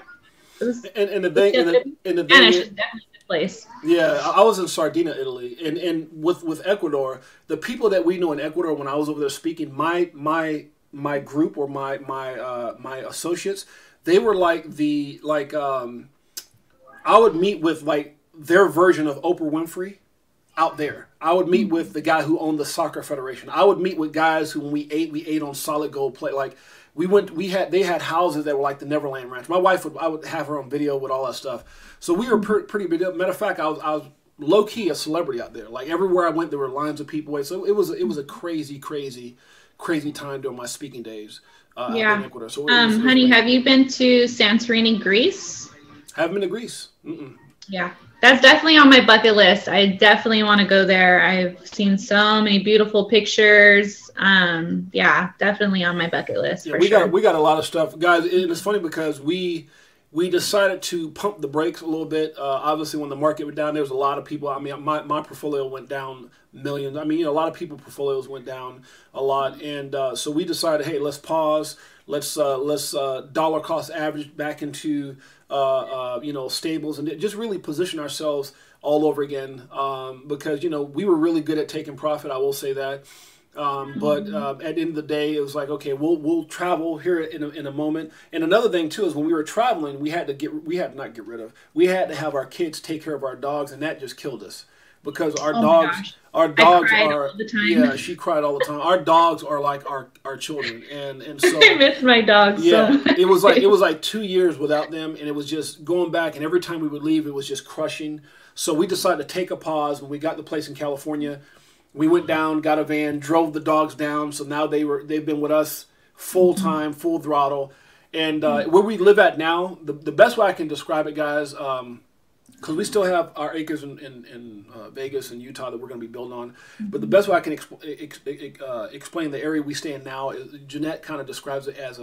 was, and the thing, Spanish is definitely a good place. Yeah, I was in Sardinia, Italy, and with Ecuador, the people that we know in Ecuador, when I was over there speaking, my group, or my associates, they were I would meet with like their version of Oprah Winfrey out there. I would meet with the guy who owned the soccer federation. I would meet with guys who, when we ate on solid gold plate. Like they had houses that were like the Neverland Ranch. I would have her on video with all that stuff. So we were pretty big. Matter of fact, I was low key a celebrity out there. Like everywhere I went, there were lines of people. So it was a crazy time during my speaking days. In Ecuador. So honey, have you been to Santorini, Greece? Haven't been to Greece. Yeah. That's definitely on my bucket list. I definitely want to go there. I've seen so many beautiful pictures. Definitely on my bucket list. Yeah, we got a lot of stuff, guys. It's funny because we decided to pump the brakes a little bit. Obviously, when the market went down, there was a lot of people. I mean, my portfolio went down millions. I mean, a lot of people's portfolios went down a lot, and so we decided, hey, let's pause. Let's dollar cost average back into stables, and just really position ourselves all over again, because we were really good at taking profit. I will say that, but at the end of the day, it was like, okay, we'll travel here in a moment. And another thing too is when we were traveling, we had to have our kids take care of our dogs, and that just killed us. Because our dogs are she cried all the time. Our dogs are like our children, and so I miss my dogs. Yeah, so it was like 2 years without them, and it was just going back. And every time we would leave, it was just crushing. So we decided to take a pause. When we got the place in California, we went down, got a van, drove the dogs down. So now they've been with us full time, full throttle, and where we live at now, the best way I can describe it, guys. Because we still have our acres in Vegas and Utah that we're going to be building on. But the best way I can explain the area we stay in now is Jeanette kind of describes it as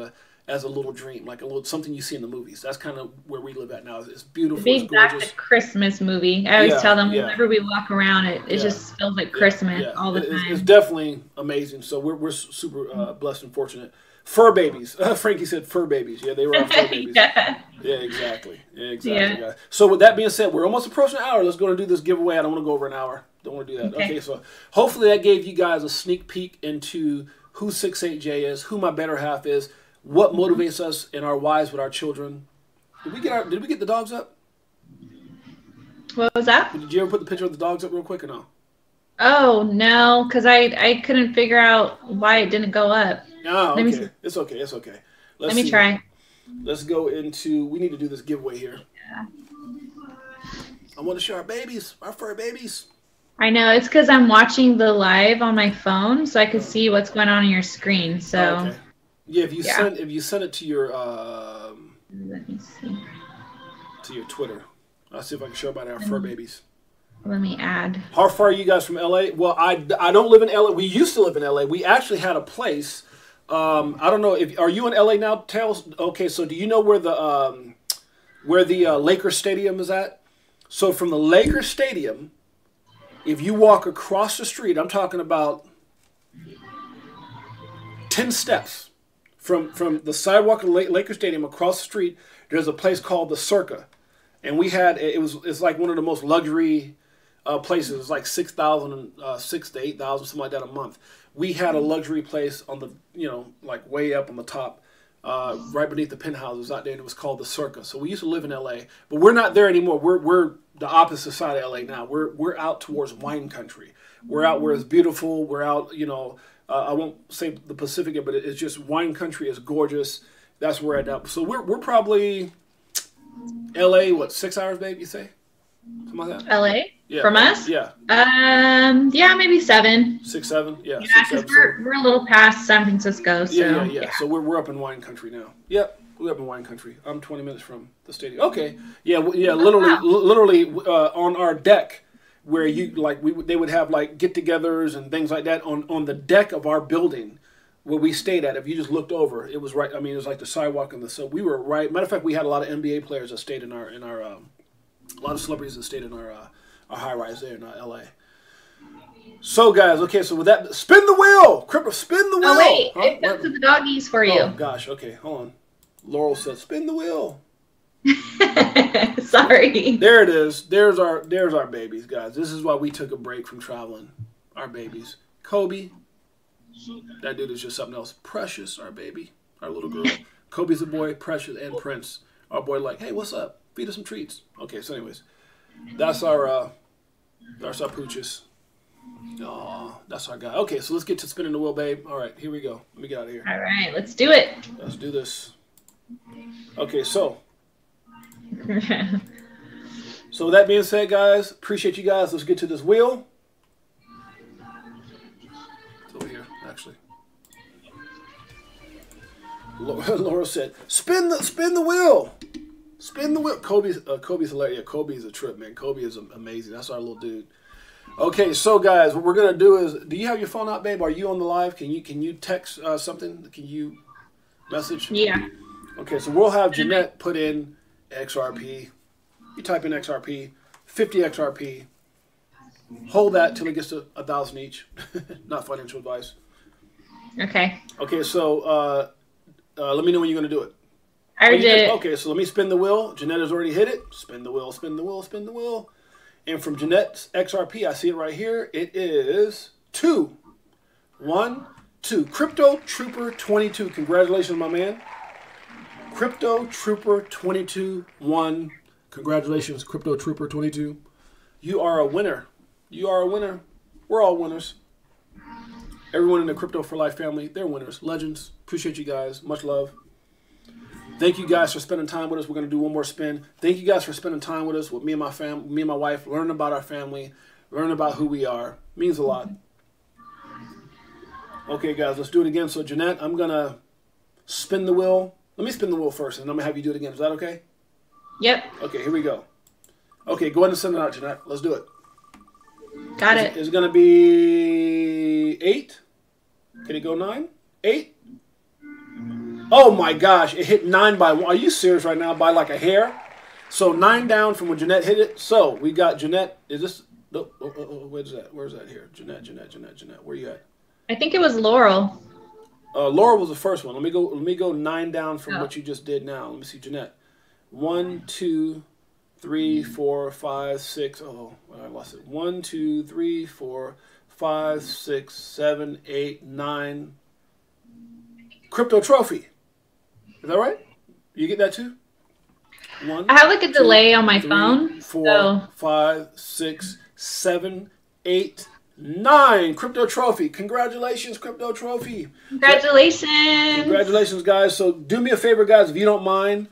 a little dream, like something you see in the movies. That's kind of where we live at now. It's beautiful, it's gorgeous. Like a Christmas movie. I always tell them whenever we walk around, it just feels like Christmas all the time. It's definitely amazing. So we're super blessed and fortunate. Fur babies. Frankie said fur babies. Yeah, they were our fur babies. Yeah, exactly. Yeah. So with that being said, we're almost approaching an hour. Let's go and do this giveaway. I don't want to go over an hour. Don't want to do that. Okay, so hopefully that gave you guys a sneak peek into who 68J is, who my better half is, what motivates us and our wives with our children. Did we get the dogs up? What was that? Did you ever put the picture of the dogs up real quick or no? Oh, no, because I couldn't figure out why it didn't go up. Oh, okay. It's okay. Let me try. Let's go into, we need to do this giveaway here. Yeah. I want to show our babies, our fur babies. I know, it's because I'm watching the live on my phone, so I can see what's going on your screen. So, okay. Yeah, if you send it to your let me see. To your Twitter. I'll see if I can show about our fur babies. Let me add. How far are you guys from LA? Well, I don't live in LA. We used to live in LA. We actually had a place. I don't know if are you in LA now, Tails? Okay, so do you know where the Lakers Stadium is at? So from the Lakers Stadium, if you walk across the street, I'm talking about 10 steps from the sidewalk of Lakers Stadium across the street, there's a place called the Circa. And we had, it's like one of the most luxury places. It's like 6,000, 6,000 to 8,000, something like that a month. we had a luxury place on the, you know, like way up on the top, right beneath the penthouses out there, and it was called the Circa. So we used to live in LA, but we're not there anymore. We're the opposite side of LA now. We're out towards wine country. We're out where it's beautiful. We're out, you know, I won't say the Pacific, but it's just wine country is gorgeous. That's where we're at now. So we're probably LA, what, 6 hours, babe, you say? Something like that? LA? Yeah. From us? Yeah. Yeah, maybe 7. 6, 7? Yeah. Yeah, 6, 7. because we're a little past San Francisco. So, Yeah. So we're up in wine country now. Yep. We're up in wine country. I'm 20 minutes from the stadium. Okay. Yeah. Literally on our deck, where you like they would have like get-togethers and things like that on the deck of our building where we stayed at. If you just looked over, it was right. I mean, it was like the sidewalk and so we were right. Matter of fact, we had a lot of NBA players that stayed in our a lot of celebrities that stayed in our high rise there in LA. So guys, okay, so with that, spin the wheel, Crypto, spin the wheel. Oh wait, it's up to the doggies for you. Oh gosh, okay, hold on. Laurel said, spin the wheel. Sorry. There it is. There's our babies, guys. This is why we took a break from traveling. Our babies. Kobe. That dude is just something else. Precious, our baby. Our little girl. Kobe's a boy. Precious and Prince. Our boy like, hey, what's up? Feed us some treats. Okay, so anyways. That's our pooches. Oh, that's our guy. Okay, so let's get to spinning the wheel, babe. All right, here we go. Let me get out of here. All right, let's do it. Let's do this. Okay, so. So with that being said, guys, appreciate you guys. Let's get to this wheel. It's over here, actually. Laura said, "Spin the wheel, spin the wheel." Kobe's hilarious. Yeah, Kobe's a trip, man. Kobe is amazing. That's our little dude. Okay, so guys, what we're gonna do is, do you have your phone out, babe? Are you on the live? Can you text something? Can you message? Yeah. Okay, so we'll have Jeanette put in XRP. You type in XRP, 50 XRP. Hold that till it gets to 1,000 each. Not financial advice. Okay. Okay, so let me know when you're going to do it. I already did it. Okay, so let me spin the wheel. Jeanette has already hit it. Spin the wheel, spin the wheel, spin the wheel. And from Jeanette's XRP, I see it right here. It is 2. 1, 2. Crypto Trooper 22. Congratulations, my man. Crypto Trooper 22 won. Congratulations, Crypto Trooper 22. You are a winner. You are a winner. We're all winners. Everyone in the Crypto4Life family, they're winners. Legends. Appreciate you guys. Much love. Thank you guys for spending time with us. We're going to do one more spin. Thank you guys for spending time with us, with me and my family, me and my wife, learning about our family, learning about who we are. It means a lot. Okay, guys, let's do it again. So, Jeanette, I'm going to spin the wheel. Let me spin the wheel first, and I'm going to have you do it again. Is that okay? Yep. Okay, here we go. Okay, go ahead and send it out, Jeanette. Let's do it. Got it. It's going to be 8. Can it go 9? 8? Oh my gosh, it hit 9 by 1. Are you serious right now? By like a hair? So 9 down from when Jeanette hit it. So we got Jeanette. Is this? Where's that? Where's that here? Jeanette. Where you at? I think it was Laurel. Laura was the first one. Let me go 9 down from what you just did now. Let me see, Jeanette. 1, 2, 3, 4, 5, 6. Oh, I lost it. 1, 2, 3, 4, 5, 6, 7, 8, 9. Crypto trophy. Is that right? You get that too? 1. I have like a delay on my 3, phone. 4, 5, 6, 7, 8, 9. Crypto trophy. Congratulations, Crypto trophy. Congratulations. Congratulations, guys. So do me a favor, guys, if you don't mind,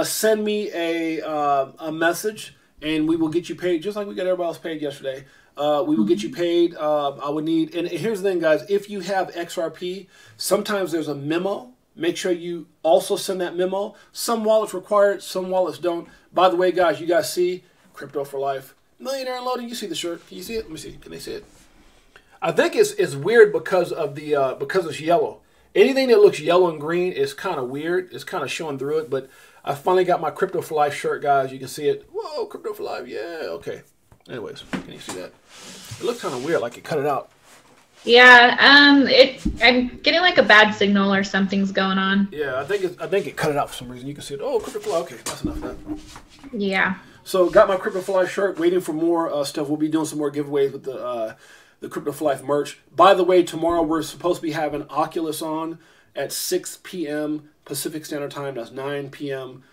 send me a message, and we will get you paid just like we got everybody else paid yesterday. We will get you paid. I would need, and here's the thing, guys. If you have XRP, sometimes there's a memo. Make sure you also send that memo. Some wallets require it, some wallets don't. By the way, guys, you guys see Crypto4Life, Millionaire Unloading. You see the shirt? Can you see it? Let me see. Can they see it? I think it's weird because of the because it's yellow. Anything that looks yellow and green is kind of weird. It's kind of showing through it. But I finally got my Crypto4Life shirt, guys. You can see it. Whoa, Crypto4Life, yeah. Okay. Anyways, can you see that? It looks kind of weird, like it cut it out. Yeah, I'm getting like a bad signal or something's going on. Yeah, I think it cut it out for some reason. You can see it. Oh, Crypto4Life. Okay, that's enough of that. Yeah. So got my Crypto4Life shirt. Waiting for more stuff. We'll be doing some more giveaways with the the Crypto4Life merch. By the way, tomorrow we're supposed to be having Oculus on at 6 p.m. Pacific Standard Time. That's 9 p.m.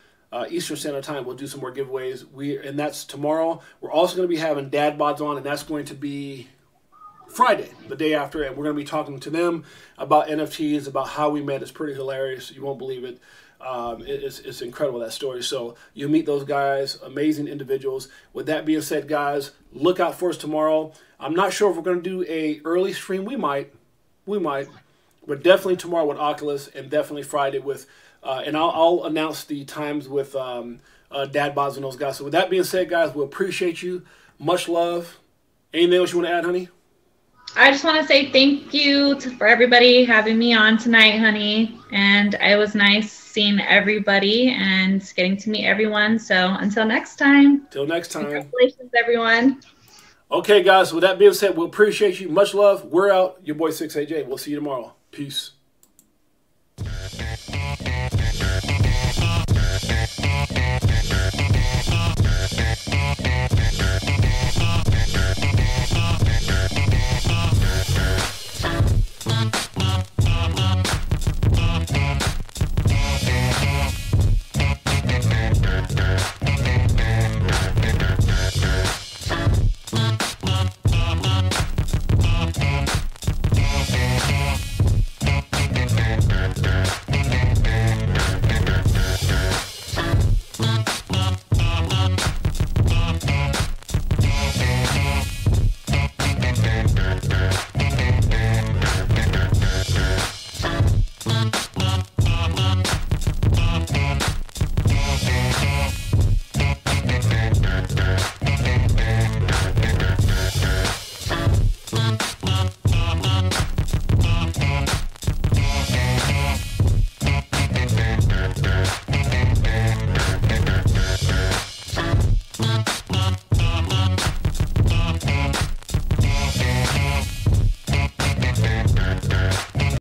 Eastern Standard Time. We'll do some more giveaways. And that's tomorrow. We're also going to be having Dad Bods on, and that's going to be Friday, the day after, and we're going to be talking to them about NFTs, about how we met. It's pretty hilarious. You won't believe it. It's incredible, that story. So you'll meet those guys, amazing individuals. With that being said, guys, look out for us tomorrow. I'm not sure if we're going to do a early stream. We might, but definitely tomorrow with Oculus, and definitely Friday with, and I'll announce the times with Dad Bods and those guys. So with that being said, guys, we appreciate you. Much love. Anything else you want to add, honey? I just want to say thank you for everybody having me on tonight, honey. And it was nice seeing everybody and getting to meet everyone. So until next time. Till next time. Congratulations, everyone. Okay, guys. So with that being said, we appreciate you. Much love. We're out. Your boy 6AJ. We'll see you tomorrow. Peace.